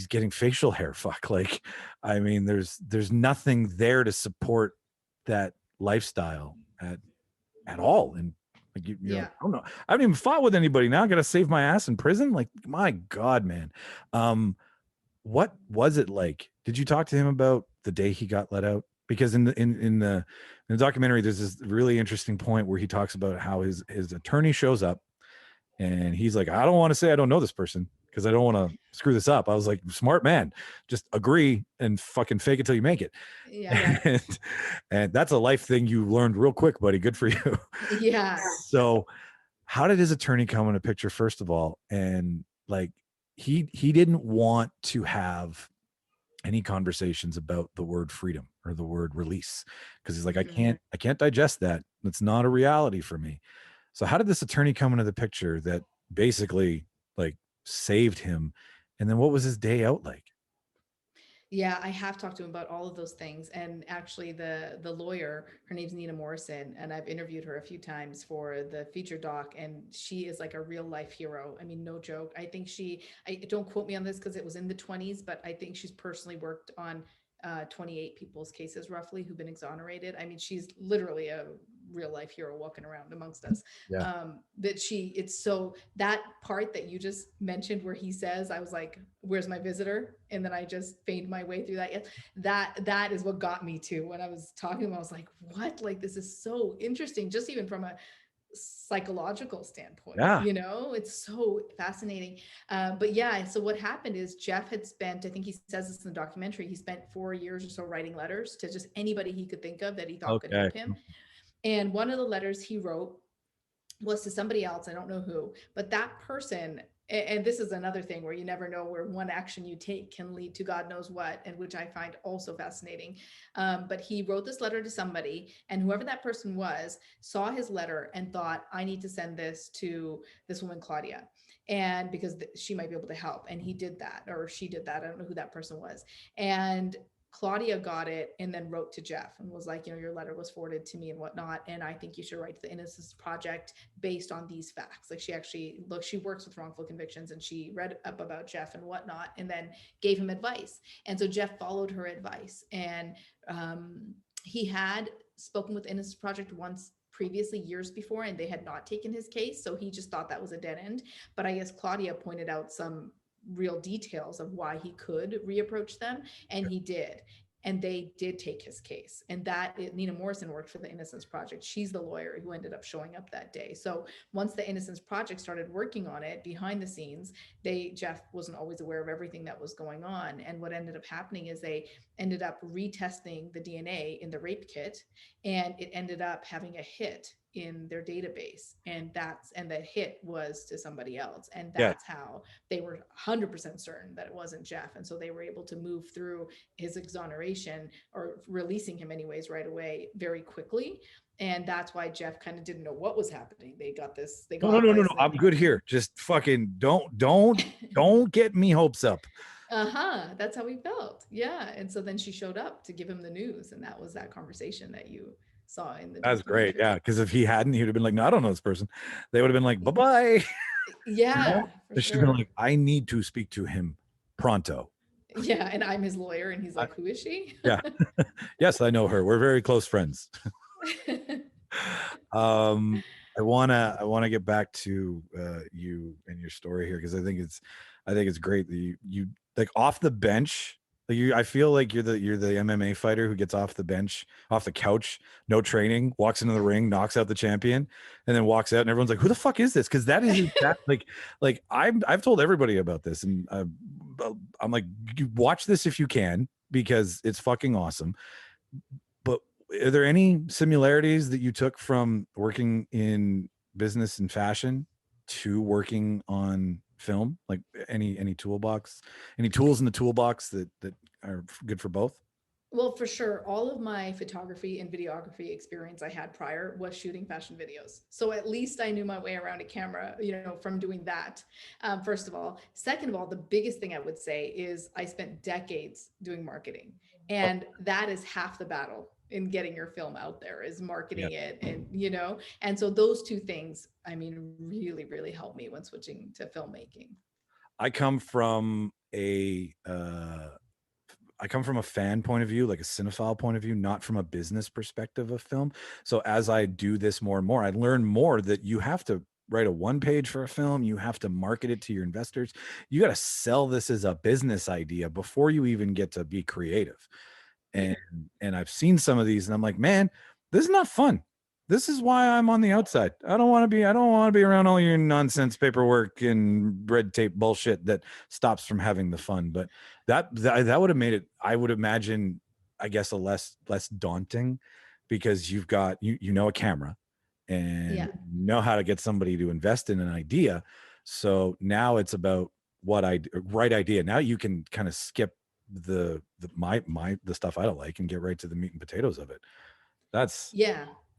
getting facial hair. Fuck. Like, I mean, there's nothing there to support that lifestyle at all. And like, you know, I don't know. I haven't even fought with anybody now. I got to save my ass in prison. Like, my God, man. What was it like? Did you talk to him about the day he got let out? Because in the documentary, there's this really interesting point where he talks about how his attorney shows up, and he's like, I don't want to say I don't know this person because I don't want to screw this up. I was like, smart man, just agree and fucking fake it till you make it. Yeah. And that's a life thing you learned real quick, buddy. Good for you. Yeah. So how did his attorney come in a picture, first of all? And like, he didn't want to have any conversations about the word freedom or the word release, because he's like, I can't digest that. That's not a reality for me. So how did this attorney come into the picture that basically like saved him? And then what was his day out like? Yeah, I have talked to him about all of those things. And actually the lawyer, her name's Nina Morrison, and I've interviewed her a few times for the feature doc, and she is like a real life hero. I mean, no joke. I think I don't quote me on this because it was in the 20s, but I think she's personally worked on 28 people's cases roughly who've been exonerated. I mean, she's literally a real life hero walking around amongst us. Yeah. It's so, that part that you just mentioned where he says, I was like, where's my visitor? And then I just feigned my way through that. That is what got me to when I was talking to him. I was like, what? Like, this is so interesting, just even from a psychological standpoint. Yeah. It's so fascinating. But yeah, so what happened is Jeff had spent, I think he says this in the documentary, he spent 4 years or so writing letters to just anybody he could think of that he thought could help him. And one of the letters he wrote was to somebody else, I don't know who, but that person, and this is another thing where you never know where one action you take can lead to God knows what, and which I find also fascinating. But he wrote this letter to somebody, and whoever that person was saw his letter and thought, I need to send this to this woman, Claudia, and because she might be able to help. And he did that, or she did that. I don't know who that person was. And Claudia got it and then wrote to Jeff and was like, your letter was forwarded to me and whatnot, and I think you should write to the Innocence Project based on these facts. Like, she works with wrongful convictions, and she read up about Jeff and whatnot, and then gave him advice. And so Jeff followed her advice, and he had spoken with Innocence Project once previously, years before, and they had not taken his case. So he just thought that was a dead end. But I guess Claudia pointed out some real details of why he could reapproach them, and he did, and they did take his case. And Nina Morrison worked for the Innocence Project. She's the lawyer who ended up showing up that day. So once the Innocence Project started working on it behind the scenes, Jeff wasn't always aware of everything that was going on. And what ended up happening is they ended up retesting the DNA in the rape kit, and it ended up having a hit in their database, and the hit was to somebody else, and that's how they were 100% certain that it wasn't Jeff. And so they were able to move through his exoneration, or releasing him anyways right away, very quickly. And that's why Jeff kind of didn't know what was happening. No, I'm good here. Just fucking don't get me hopes up. That's how he felt. Yeah. And so then she showed up to give him the news, and that was that conversation that you saw in the That's great. Yeah, because if he hadn't, he would have been like, no, I don't know this person. They would have been like, bye-bye. Yeah. They should have been like, I need to speak to him pronto. Yeah, and I'm his lawyer, and he's like, who is she? Yeah. Yes, I know her. We're very close friends. I wanna get back to you and your story here, because I think it's great that you like off the bench. I feel like you're the MMA fighter who gets off the bench, off the couch, no training, walks into the ring, knocks out the champion, and then walks out, and everyone's like, "Who the fuck is this?" Because that is like I've told everybody about this, and I'm like, you watch this if you can, because it's fucking awesome. But are there any similarities that you took from working in business and fashion to working on film? Like any tools in the toolbox that are good for both? Well, for sure. All of my photography and videography experience I had prior was shooting fashion videos. So at least I knew my way around a camera, from doing that. First of all. Second of all, the biggest thing I would say is I spent decades doing marketing, and that is half the battle in getting your film out there, is marketing it. And so those two things, I mean, really, really helped me when switching to filmmaking. I come from a fan point of view, like a cinephile point of view, not from a business perspective of film. So as I do this more and more, I learn more that you have to write a one page for a film. You have to market it to your investors. You got to sell this as a business idea before you even get to be creative. And I've seen some of these, and I'm like, man, this is not fun. This is why I'm on the outside. I don't want to be around all your nonsense paperwork and red tape bullshit that stops from having the fun. But that would have made it, I would imagine, I guess, a less daunting, because you've got a camera, and know how to get somebody to invest in an idea. So now it's about right idea. Now you can kind of skip the stuff I don't like and get right to the meat and potatoes of it.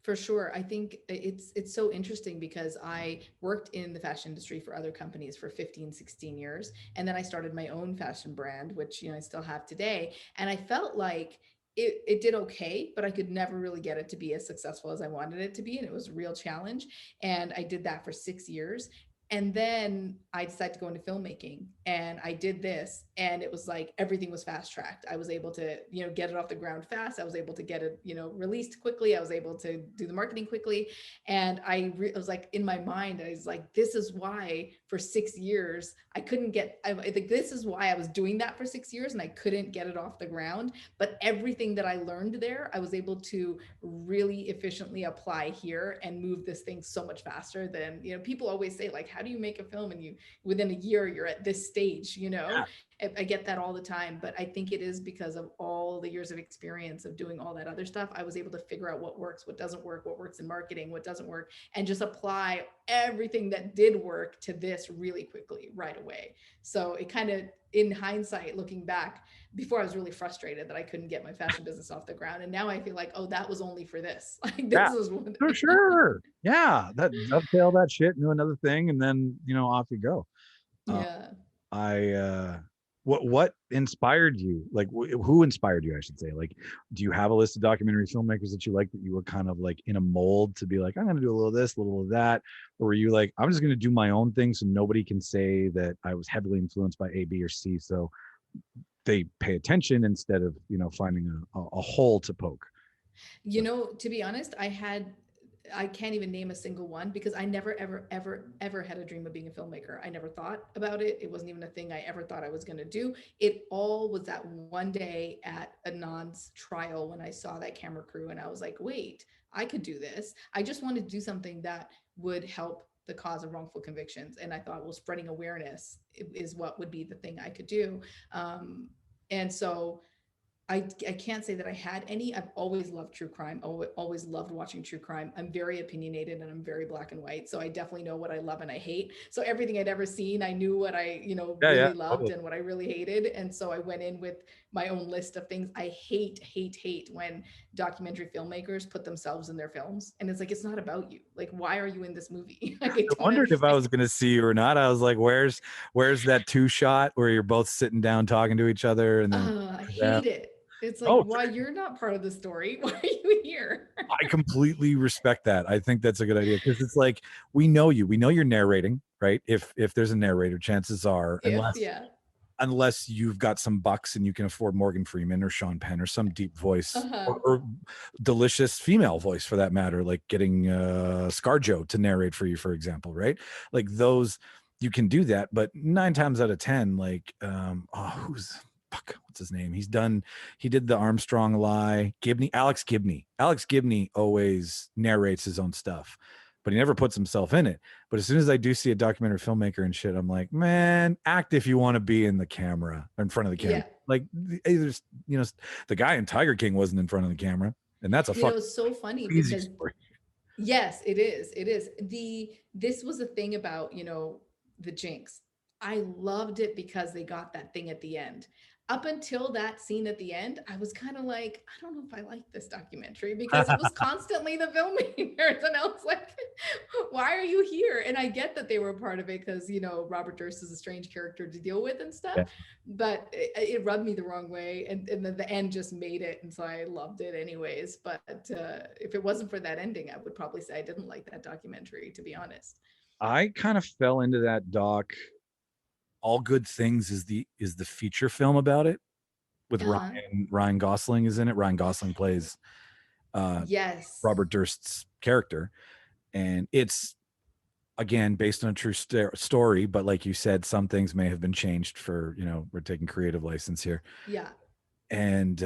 For sure. I think it's so interesting because I worked in the fashion industry for other companies for 15, 16 years. And then I started my own fashion brand, which, I still have today. And I felt like it did okay, but I could never really get it to be as successful as I wanted it to be. And it was a real challenge. And I did that for 6 years. And then I decided to go into filmmaking, and I did this, and it was like everything was fast tracked. I was able to, get it off the ground fast. I was able to get it, released quickly. I was able to do the marketing quickly. And I was like, in my mind, I was like, this is why for 6 years, I think this is why I was doing that for 6 years and I couldn't get it off the ground. But everything that I learned there, I was able to really efficiently apply here and move this thing so much faster than, people always say, like, how do you make a film and within a year you're at this stage? I get that all the time, but I think it is because of all the years of experience of doing all that other stuff. I was able to figure out what works, what doesn't work, what works in marketing, what doesn't work, and just apply everything that did work to this really quickly right away. So it kind of, in hindsight, looking back, before I was really frustrated that I couldn't get my fashion business off the ground. And now I feel like, oh, that was only for this. Like, this is for sure. Yeah. That dovetail that shit into another thing. And then, off you go. Yeah. What inspired you? Like, who inspired you, I should say? Like, do you have a list of documentary filmmakers that you like, that you were kind of like in a mold to be like, I'm going to do a little of this, a little of that? Or were you like, I'm just going to do my own thing so nobody can say that I was heavily influenced by A, B, or C, so they pay attention instead of, finding a hole to poke? To be honest, I can't even name a single one because I never, ever, ever, ever had a dream of being a filmmaker. I never thought about it. It wasn't even a thing I ever thought I was going to do. It all was that one day at Anand's trial when I saw that camera crew and I was like, wait, I could do this. I just wanted to do something that would help the cause of wrongful convictions. And I thought, well, spreading awareness is what would be the thing I could do. And so I can't say that I had any. I've always loved true crime. Always loved watching true crime. I'm very opinionated and I'm very black and white. So I definitely know what I love and I hate. So everything I'd ever seen, I knew what I, really loved and what I really hated. And so I went in with my own list of things. I hate when documentary filmmakers put themselves in their films. And it's like, it's not about you. Like, why are you in this movie? Like, I wondered if I was going to see you or not. I was like, where's that 2 shot where you're both sitting down talking to each other? And then I hate it. It's like, why you're not part of the story? Why are you here? I completely respect that. I think that's a good idea because it's like, we know you're narrating, right? If there's a narrator, chances are, unless you've got some bucks and you can afford Morgan Freeman or Sean Penn or some deep voice or delicious female voice for that matter, like getting ScarJo to narrate for you, for example, right? Like those, you can do that, but 9 times out of 10, like, what's his name? He did the Armstrong Lie. Alex Gibney always narrates his own stuff, but he never puts himself in it. But as soon as I do see a documentary filmmaker and shit, I'm like, man, act if you want to be in the camera, in front of the camera. Yeah. Like, there's, the guy in Tiger King wasn't in front of the camera, and that's it's so funny because story. Yes, it is. This was a thing about, the Jinx. I loved it because they got that thing at the end. Up until that scene at the end, I was kind of like, I don't know if I like this documentary because it was constantly the filmmakers. And I was like, why are you here? And I get that they were a part of it because, Robert Durst is a strange character to deal with and stuff, but it rubbed me the wrong way. And then the end just made it. And so I loved it anyways. But if it wasn't for that ending, I would probably say I didn't like that documentary, to be honest. I kind of fell into that doc. All Good Things is the feature film about it with Ryan Gosling is in it. Ryan Gosling plays Robert Durst's character, and it's again based on a true story, but like you said, some things may have been changed for, we're taking creative license here. Yeah. And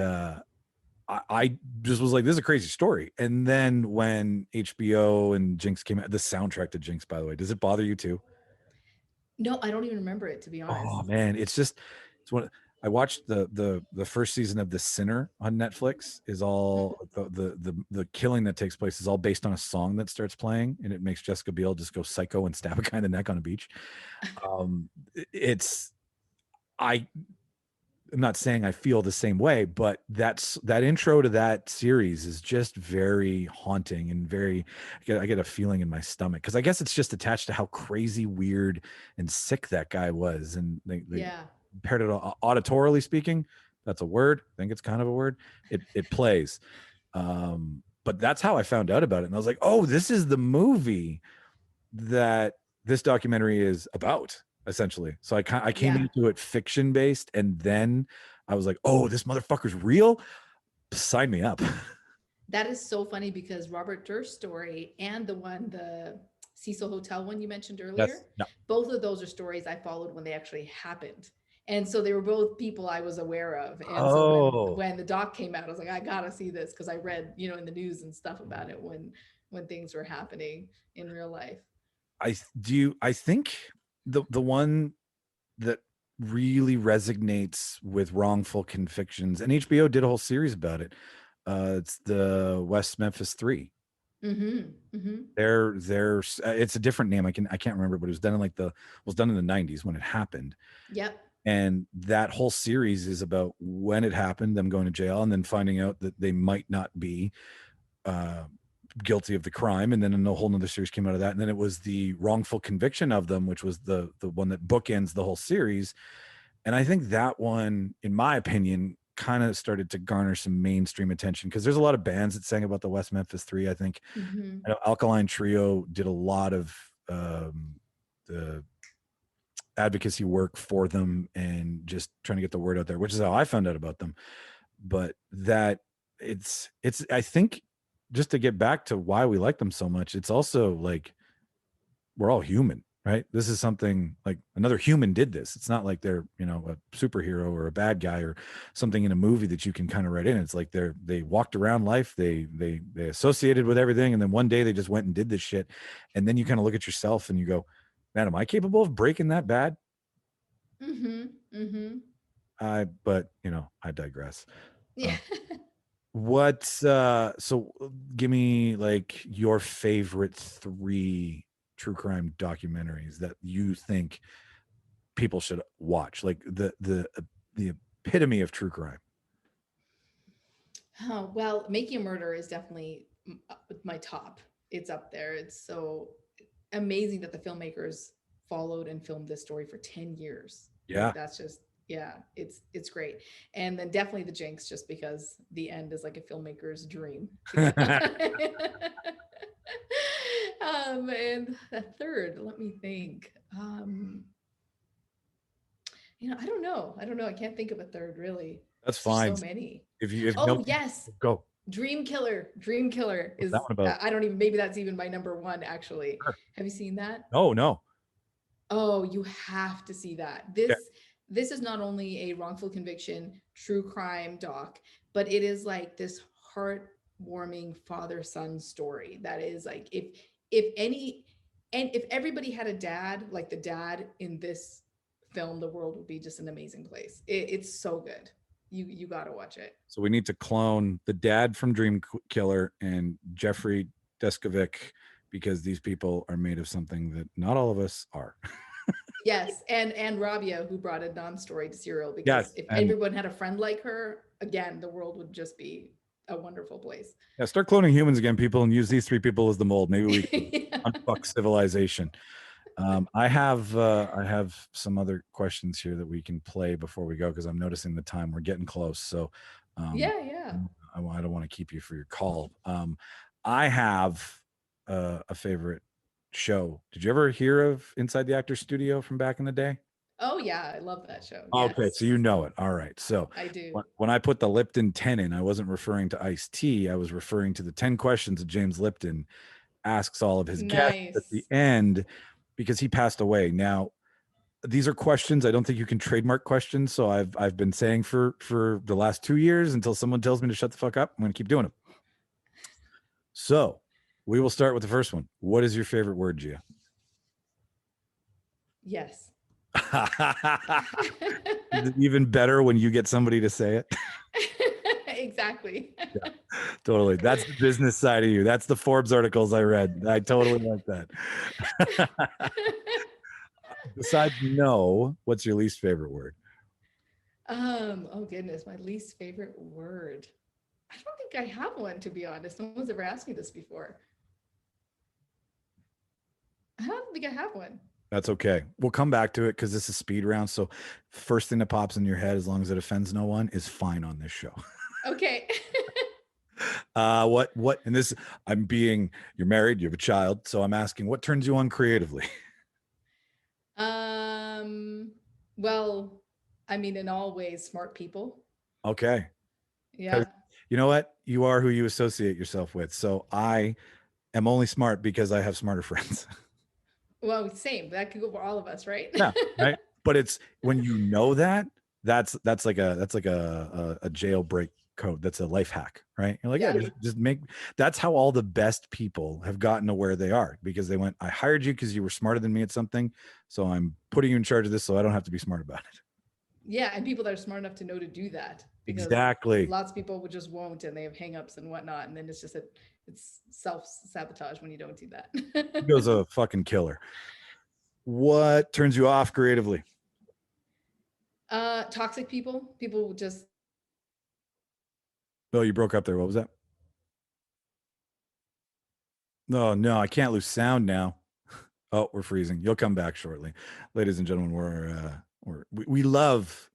I just was like, this is a crazy story. And then when HBO and Jinx came out, the soundtrack to Jinx, by the way, does it bother you too? No, I don't even remember it, to be honest. Oh man, it's one. I watched the first season of The Sinner on Netflix. Is all the killing that takes place is all based on a song that starts playing, and it makes Jessica Biel just go psycho and stab a guy in the neck on a beach. I'm not saying I feel the same way, but that intro to that series is just very haunting and I get a feeling in my stomach because I guess it's just attached to how crazy, weird, and sick that guy was. And they compared it auditorily speaking, that's a word. I think it's kind of a word. It plays. But that's how I found out about it. And I was like, oh, this is the movie that this documentary is about, essentially. So I came into it fiction based, and then I was like, oh, this motherfucker's real. Sign me up. That is so funny because Robert Durst's story and the Cecil Hotel one you mentioned earlier, both of those are stories I followed when they actually happened. And so they were both people I was aware of. And so when the doc came out, I was like, I gotta see this because I read, in the news and stuff about it when things were happening in real life. I think the one that really resonates with wrongful convictions, and HBO did a whole series about it. It's the West Memphis 3. It's a different name. I can't remember, but it was done in the 90s when it happened. Yep. And that whole series is about when it happened, them going to jail, and then finding out that they might not be guilty of the crime. And then a whole nother series came out of that. And then it was the wrongful conviction of them, which was the one that bookends the whole series. And I think that one, in my opinion, kind of started to garner some mainstream attention because there's a lot of bands that sang about the West Memphis 3. I think I know Alkaline Trio did a lot of the advocacy work for them and just trying to get the word out there, which is how I found out about them. But that it's I think, just to get back to why we like them so much, it's also like we're all human, right? This is something like another human did this. It's not like they're, a superhero or a bad guy or something in a movie that you can kind of write in. It's like they walked around life, they associated with everything, and then one day they just went and did this shit. And then you kind of look at yourself and you go, man, am I capable of breaking that bad? But I digress. Yeah. So give me your favorite 3 true crime documentaries that you think people should watch, like the epitome of true crime. Oh, well, Making a Murder is definitely my top. It's up there. It's so amazing that the filmmakers followed and filmed this story for 10 years. Yeah. That's just, it's great. And then definitely The Jinx, just because the end is like a filmmaker's dream. And the third, let me think. I don't know. I can't think of a third, really. That's fine. There's so many. Yes. Go. Dream Killer is, that one about? I don't even, maybe that's even my number 1, actually. Sure. Have you seen that? No. Oh, you have to see that. This is not only a wrongful conviction true crime doc, but it is like this heartwarming father-son story that is like, if everybody had a dad like the dad in this film, the world would be just an amazing place. It's so good. You got to watch it. So we need to clone the dad from Dream Killer and Jeffrey Deskovic, because these people are made of something that not all of us are. Yes, and Rabia, who brought a non-story to Serial, because if everyone had a friend like her, again, the world would just be a wonderful place. Yeah, start cloning humans again, people, and use these 3 people as the mold. Maybe we can unfuck civilization. I have some other questions here that we can play before we go, because I'm noticing the time. We're getting close. So I don't want to keep you for your call. I have a favorite show. Did you ever hear of Inside the Actors Studio from back in the day? Oh yeah, I love that show. Okay, yes. So you know it. All right. So I do. When I put the Lipton 10 in, I wasn't referring to iced tea. I was referring to the 10 questions that James Lipton asks all of his guests at the end, because he passed away. Now, these are questions. I don't think you can trademark questions. So I've been saying for the last 2 years, until someone tells me to shut the fuck up, I'm going to keep doing them. So we will start with the first one. What is your favorite word, Gia? Yes. Is it even better when you get somebody to say it? Exactly. Yeah, totally. That's the business side of you. That's the Forbes articles I read. I totally like that. Besides no, what's your least favorite word? Oh goodness, my least favorite word. I don't think I have one, to be honest. No one's ever asked me this before. I don't think I have one. That's okay. We'll come back to it because this is speed round. So first thing that pops in your head, as long as it offends no one, is fine on this show. Okay. What, and this, you're married, you have a child. So I'm asking, what turns you on creatively? Well, I mean, in all ways, smart people. Okay. Yeah. You know what? You are who you associate yourself with. So I am only smart because I have smarter friends. Well, same. That could go for all of us, right? Yeah. Right. But it's when you know that, that's like a jailbreak code. That's a life hack, right? You're like, yeah, Yeah. just make. That's how all the best people have gotten to where they are, because they went, I hired you because you were smarter than me at something, so I'm putting you in charge of this so I don't have to be smart about it. Yeah, and people that are smart enough to know to do that. Because Exactly. lots of people would just won't, and they have hangups and whatnot, and then it's just it's self-sabotage when you don't do that. He goes a fucking killer. What turns you off creatively? Toxic people just. Oh, you broke up there. What was that? No, I can't lose sound now. Oh, we're freezing. You'll come back shortly, ladies and gentlemen. We love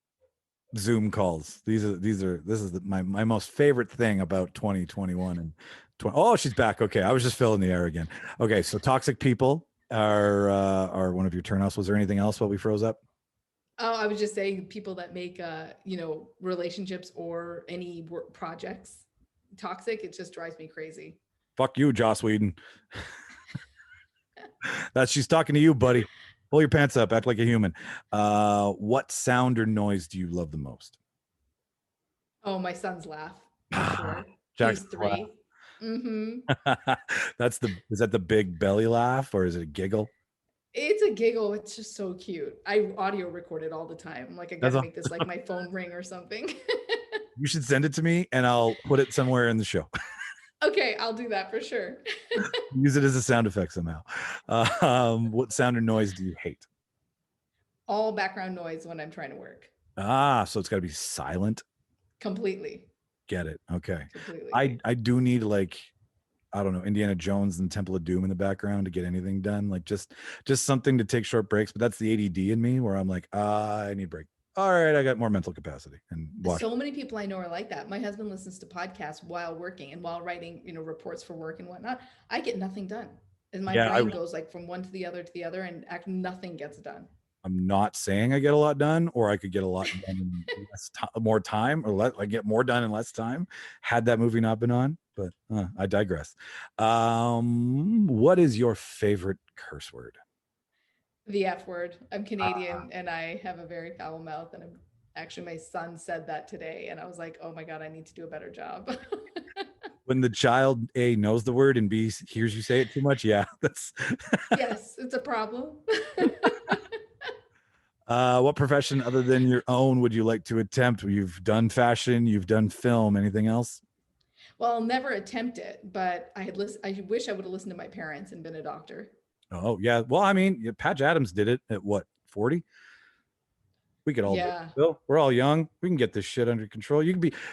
Zoom calls. This is my most favorite thing about 2021 and 20. Oh, she's back. Okay, I was just filling the air again. Okay, so toxic people are one of your turnoffs. Was there anything else while we froze up? Oh, I was just saying people that make relationships or any work projects toxic. It just drives me crazy. Fuck you, Joss Whedon. She's talking to you, buddy. Pull your pants up. Act like a human. What sound or noise do you love the most? Oh, my son's laugh. For sure. Jackson's He's 3. Mm-hmm. Is that the big belly laugh, or is it a giggle? It's a giggle. It's just so cute. I audio record it all the time. I'm like, I gotta make this like my phone ring or something. You should send it to me and I'll put it somewhere in the show. Okay, I'll do that for sure. Use it as a sound effect somehow. What sound or noise do you hate? All background noise when I'm trying to work. So it's got to be silent. Completely. Get it? Okay. Completely. I do need, like, I don't know, Indiana Jones and Temple of Doom in the background to get anything done. Like just something to take short breaks. But that's the ADD in me where I'm like, I need a break. All right, I got more mental capacity and watch. So many people I know are like that. My husband listens to podcasts while working and while writing, reports for work and whatnot. I get nothing done. And my brain goes like from one to the other, and nothing gets done. I'm not saying I get a lot done, or I could get a lot done in more time, or I get more done in less time had that movie not been on. But I digress. What is your favorite curse word? The F word. I'm Canadian and I have a very foul mouth, and actually my son said that today and I was like, oh my God, I need to do a better job. When the child A knows the word and B hears you say it too much, yeah, that's yes, it's a problem. What profession other than your own would you like to attempt? You've done fashion, you've done film, anything else? Well, I'll never attempt it, but I wish I would have listened to my parents and been a doctor. Oh yeah. Well, I mean, Patch Adams did it at what, 40? We could all do it. Bill, we're all young. We can get this shit under control.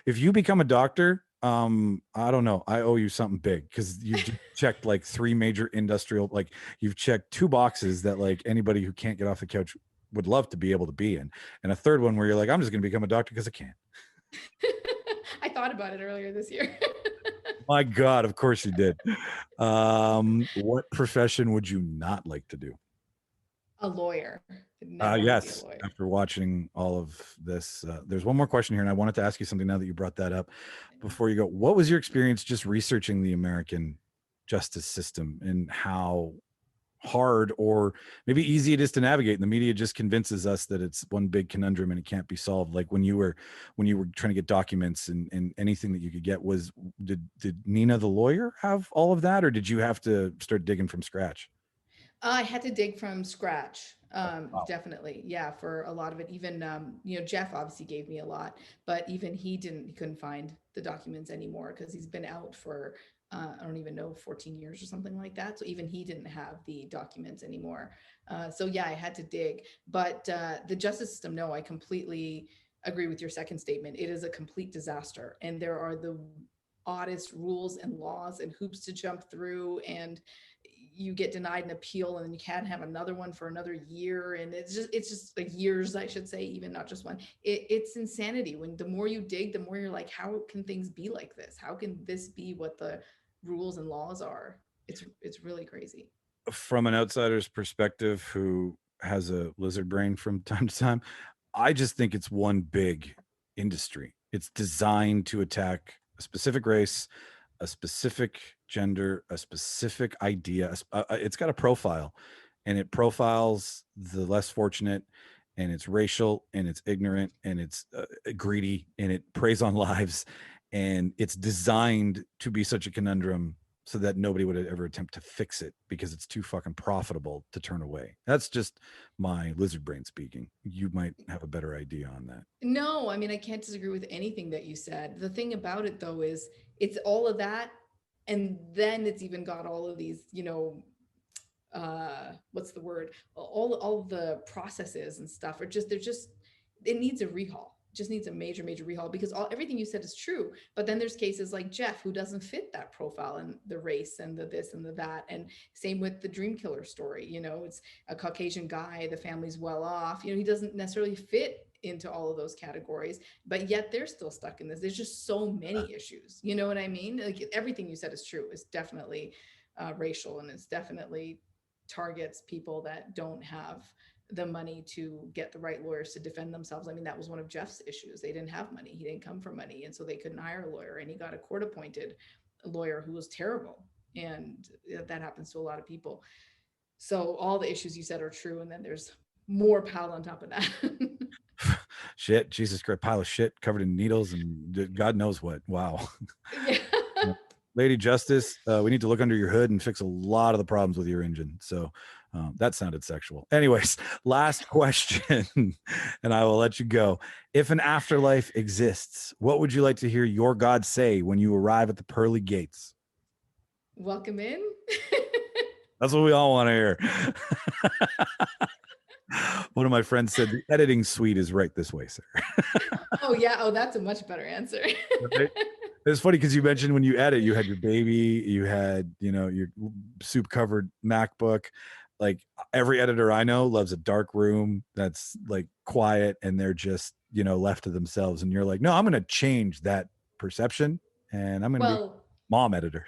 If you become a doctor, I don't know. I owe you something big because you checked like 3 major industrial, like you've checked 2 boxes that like anybody who can't get off the couch would love to be able to be in. And a third one where you're like, I'm just going to become a doctor because I can. I thought about it earlier this year. My God, of course you did. What profession would you not like to do? A lawyer. Yes. After watching all of this, there's one more question here, and I wanted to ask you something now that you brought that up. Before you go, what was your experience just researching the American justice system and how hard or maybe easy it is to navigate? And the media just convinces us that it's one big conundrum and it can't be solved. Like when you were trying to get documents and anything that you could get, did Nina the lawyer have all of that, or did you have to start digging from scratch? I had to dig from scratch. Definitely. Yeah. For a lot of it, even, Jeff obviously gave me a lot, but even he couldn't find the documents anymore because he's been out for, I don't even know, 14 years or something like that. So even he didn't have the documents anymore. So yeah, I had to dig, but the justice system, no, I completely agree with your second statement. It is a complete disaster. And there are the oddest rules and laws and hoops to jump through. And you get denied an appeal and then you can't have another one for another year. And it's just like years, I should say, even not just one. It's insanity. When the more you dig, the more you're like, how can things be like this? How can this be what the rules and laws are? It's really crazy. From an outsider's perspective who has a lizard brain from time to time, I just think it's one big industry. It's designed to attack a specific race, a specific gender, a specific idea. It's got a profile, and it profiles the less fortunate, and it's racial, and it's ignorant, and it's greedy, and it preys on lives, and it's designed to be such a conundrum so that nobody would ever attempt to fix it because it's too fucking profitable to turn away. That's just my lizard brain speaking. You might have a better idea on that. No, I mean, I can't disagree with anything that you said. The thing about it, though, is it's all of that. And then it's even got all of these, what's the word? All the processes and stuff are just, it needs a rehaul. It just needs a major rehaul, because everything you said is true. But then there's cases like Jeff, who doesn't fit that profile, and the race and the this and the that. And same with the dream killer story. It's a Caucasian guy, the family's well off, he doesn't necessarily fit into all of those categories, but yet they're still stuck in this. There's just so many issues. You know what I mean? Like, everything you said is true. It's definitely racial, and it's definitely targets people that don't have the money to get the right lawyers to defend themselves. I mean, that was one of Jeff's issues. They didn't have money. He didn't come from money. And so they couldn't hire a lawyer, and he got a court appointed lawyer who was terrible. And that happens to a lot of people. So all the issues you said are true. And then there's more piled on top of that. Shit, Jesus Christ, pile of shit covered in needles and God knows what. Wow. Yeah. Lady Justice, we need to look under your hood and fix a lot of the problems with your engine. So that sounded sexual. Anyways, last question, and I will let you go. If an afterlife exists, what would you like to hear your God say when you arrive at the pearly gates? Welcome in. That's what we all want to hear. One of my friends said the editing suite is right this way, sir. Oh, yeah. Oh, that's a much better answer. Right? It's funny because you mentioned when you edit, you had your baby, you had, your soup covered MacBook. Like, every editor I know loves a dark room that's like quiet, and they're just, left to themselves. And you're like, no, I'm going to change that perception, and I'm going to be mom editor.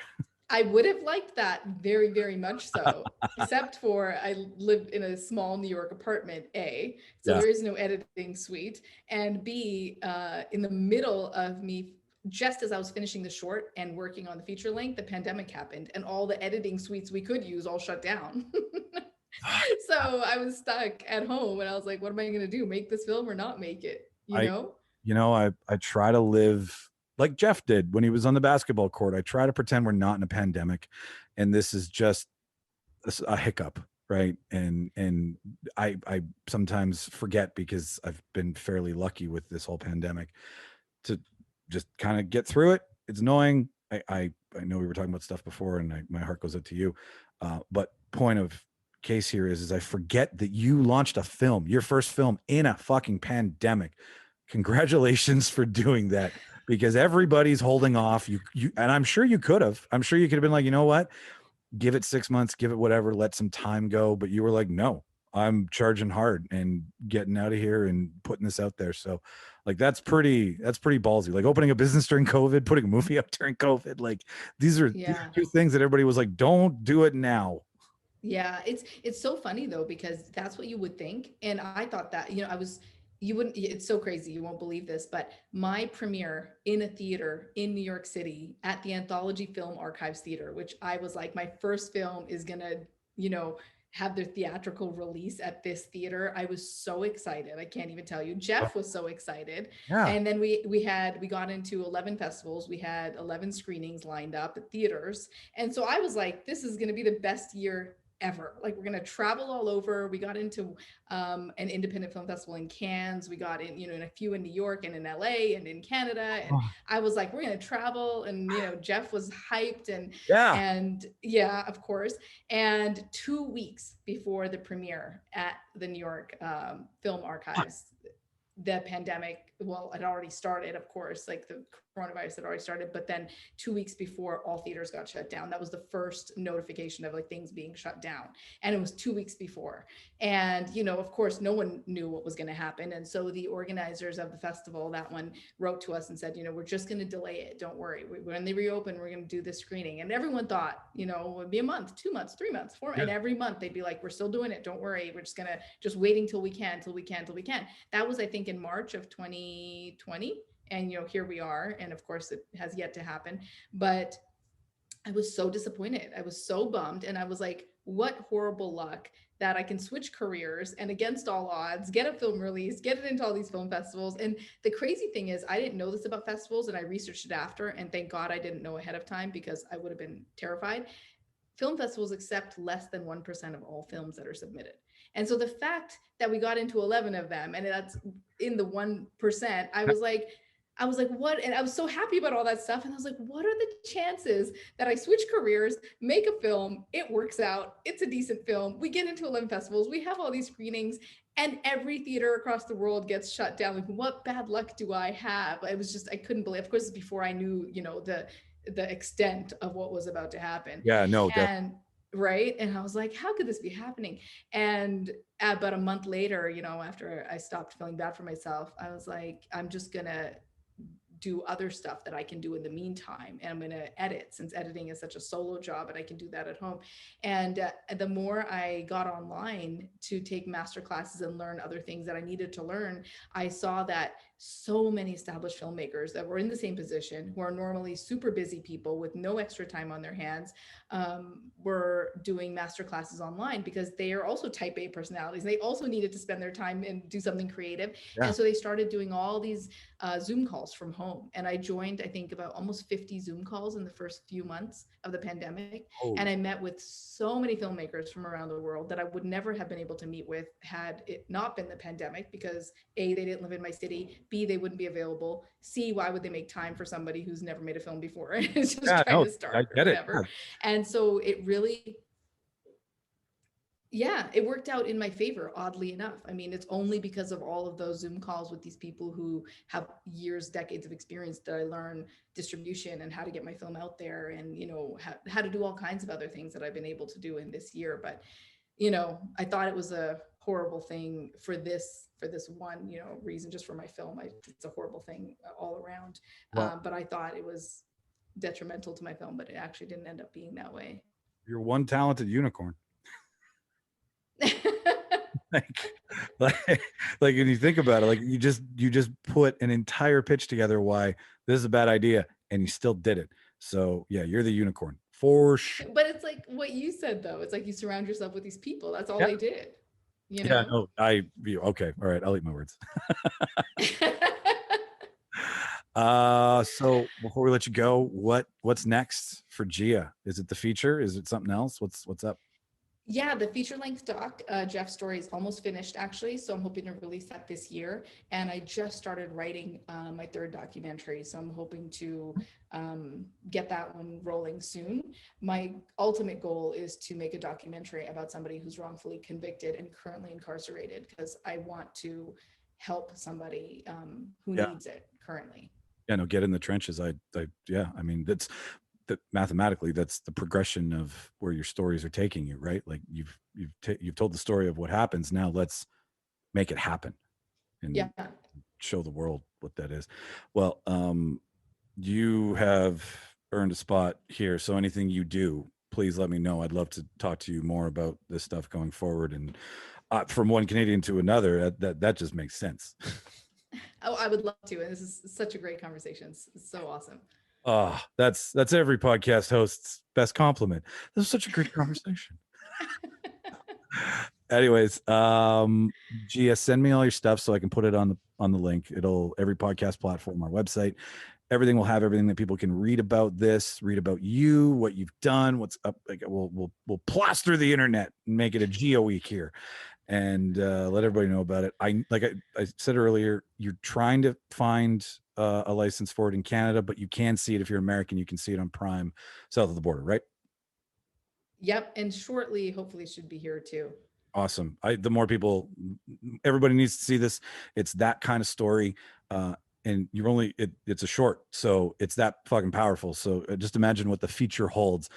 I would have liked that very, very much so, except for I live in a small New York apartment, A, so there is no editing suite, and B, in the middle of me, just as I was finishing the short and working on the feature length, the pandemic happened, and all the editing suites we could use all shut down. So I was stuck at home, and I was like, what am I going to do? Make this film or not make it? I try to live like Jeff did when he was on the basketball court. I try to pretend we're not in a pandemic, and this is just a hiccup, right? And I sometimes forget, because I've been fairly lucky with this whole pandemic, to just kind of get through it. It's annoying. I know we were talking about stuff before, and my heart goes out to you. But point of case here is I forget that you launched a film, your first film, in a fucking pandemic. Congratulations for doing that, because everybody's holding off. You and I'm sure you could have been like, you know what? Give it 6 months, give it whatever, let some time go. But you were like, no, I'm charging hard and getting out of here and putting this out there. So like, that's pretty ballsy. Like, opening a business during COVID, putting a movie up during COVID. Like, these are two things that everybody was like, don't do it now. Yeah. It's so funny though, because that's what you would think. And I thought that, it's so crazy. You won't believe this, but my premiere in a theater in New York City at the Anthology Film Archives Theater, which I was like, my first film is going to, have their theatrical release at this theater. I was so excited. I can't even tell you. Jeff was so excited. Yeah. And then we got into 11 festivals. We had 11 screenings lined up at theaters. And so I was like, this is going to be the best year ever. Like, we're going to travel all over. We got into an independent film festival in Cannes. We got in, in a few in New York and in LA and in Canada. And I was like, we're going to travel. And, Jeff was hyped and yeah, of course. And 2 weeks before the premiere at the New York Film Archives, the pandemic well, it already started, of course, like the coronavirus had already started, but then 2 weeks before, all theaters got shut down. That was the first notification of like things being shut down. And it was 2 weeks before. And, you know, of course, no one knew what was going to happen. And so the organizers of the festival, that one, wrote to us and said, you know, we're just going to delay it. Don't worry. When they reopen, we're going to do this screening. And everyone thought, you know, it would be a month, 2 months, 3 months, 4 months. Yeah. And every month they'd be like, we're still doing it. Don't worry. We're just going to just waiting till we can. That was, I think, in March of 2020. And, you know, here we are. And of course, it has yet to happen. But I was so disappointed. I was so bummed. And I was like, what horrible luck that I can switch careers and against all odds, get a film release, get it into all these film festivals. And the crazy thing is, I didn't know this about festivals and I researched it after. And thank God I didn't know ahead of time because I would have been terrified. Film festivals accept less than 1% of all films that are submitted. And so the fact that we got into 11 of them and that's in the 1%, I was like, what? And I was so happy about all that stuff. And I was like, what are the chances that I switch careers, make a film, it works out, it's a decent film, we get into 11 festivals, we have all these screenings, and every theater across the world gets shut down. Like, what bad luck do I have? I was just, I couldn't believe, of course, before I knew, you know, the extent of what was about to happen. Yeah, no, and right. And I was like, how could this be happening? And about a month later, you know, after I stopped feeling bad for myself, I was like, I'm just gonna do other stuff that I can do in the meantime. And I'm going to edit, since editing is such a solo job and I can do that at home. And the more I got online to take master classes and learn other things that I needed to learn, I saw that so many established filmmakers that were in the same position, who are normally super busy people with no extra time on their hands, were doing master classes online because they are also type A personalities. They also needed to spend their time and do something creative. Yeah. And so they started doing all these Zoom calls from home. And I joined, I think, about almost 50 Zoom calls in the first few months of the pandemic. Oh. And I met with so many filmmakers from around the world that I would never have been able to meet with had it not been the pandemic, because A, they didn't live in my city, B, they wouldn't be available, C, why would they make time for somebody who's never made a film before? It's just trying to start, I get or whatever. it. And so it really, yeah, it worked out in my favor, oddly enough. I mean, it's only because of all of those Zoom calls with these people who have years, decades of experience that I learned distribution and how to get my film out there, and, you know, how to do all kinds of other things that I've been able to do in this year. But, you know, I thought it was a horrible thing for this one, you know, reason, just for my film. It's a horrible thing all around. Well, but I thought it was detrimental to my film, but it actually didn't end up being that way. You're one talented unicorn. like when you think about it, like you just put an entire pitch together why this is a bad idea, and you still did it. So yeah, you're the unicorn for sure. But it's like what you said, though. It's like you surround yourself with these people. That's all they did. You know? Yeah, no, okay, all right, I'll eat my words. So before we let you go, what's next for Jia? Is it the feature? Is it something else? What's up? Yeah, the feature-length doc, Jeff's story, is almost finished, actually. So I'm hoping to release that this year. And I just started writing my third documentary. So I'm hoping to get that one rolling soon. My ultimate goal is to make a documentary about somebody who's wrongfully convicted and currently incarcerated, because I want to help somebody who needs it currently. Yeah, no, get in the trenches. I mean, that's mathematically, that's the progression of where your stories are taking you, right? Like you've told the story of what happens. Now let's make it happen and show the world what that is. Well, you have earned a spot here, so anything you do, please let me know. I'd love to talk to you more about this stuff going forward. And from one Canadian to another, that just makes sense. Oh, I would love to. And this is such a great conversation. It's so awesome. That's every podcast host's best compliment. This is such a great conversation. Anyways, Jia, send me all your stuff so I can put it on the link. Every podcast platform, our website, everything will have everything that people can read about this, read about you, what you've done, what's up. Like we'll plaster the internet and make it a Jia week here, and let everybody know about it. I said earlier, you're trying to find a license for it in Canada, but you can see it if you're American. You can see it on Prime south of the border, right? Yep, and shortly, hopefully, should be here too. Awesome. The more people, everybody needs to see this. It's that kind of story. and you're only it's a short, so it's that fucking powerful. So just imagine what the feature holds.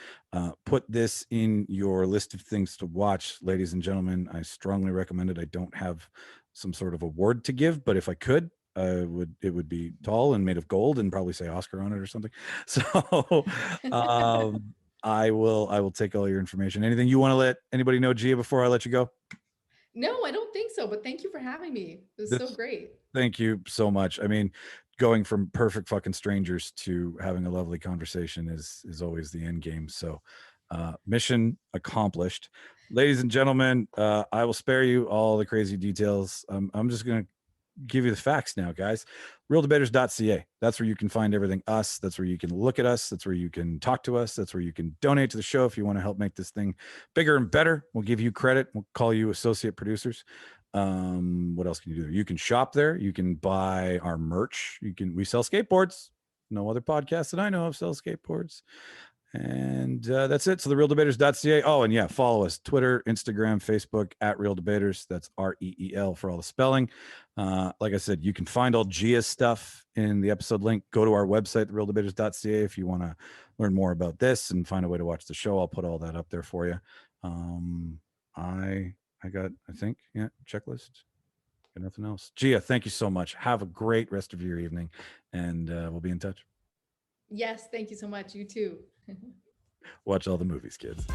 Put this in your list of things to watch, ladies and gentlemen. I strongly recommend it. I don't have some sort of award to give, but if I could, it would be tall and made of gold and probably say Oscar on it or something. So I will take all your information. Anything you want to let anybody know, Jia, before I let you go? No, I don't think so, but thank you for having me. It was so great. Thank you so much. I mean, going from perfect fucking strangers to having a lovely conversation is always the end game. So mission accomplished. Ladies and gentlemen, I will spare you all the crazy details. I'm just going to give you the facts now, guys. Reeldebaters.ca. That's where you can find everything us. That's where you can look at us. That's where you can talk to us. That's where you can donate to the show if you want to help make this thing bigger and better. We'll give you credit. We'll call you associate producers. What else can you do? You can shop there. You can buy our merch. We sell skateboards. No other podcast that I know of sells skateboards. And that's it. So the reeldebaters.ca. Oh, and yeah, follow us. Twitter, Instagram, Facebook, at Reel Debaters. That's REEL for all the spelling. Like I said, you can find all Gia's stuff in the episode link. Go to our website, reeldebaters.ca, if you want to learn more about this and find a way to watch the show. I'll put all that up there for you. I think, checklist. Got nothing else. Jia, thank you so much. Have a great rest of your evening, and we'll be in touch. Yes, thank you so much. You too. Watch all the movies, kids.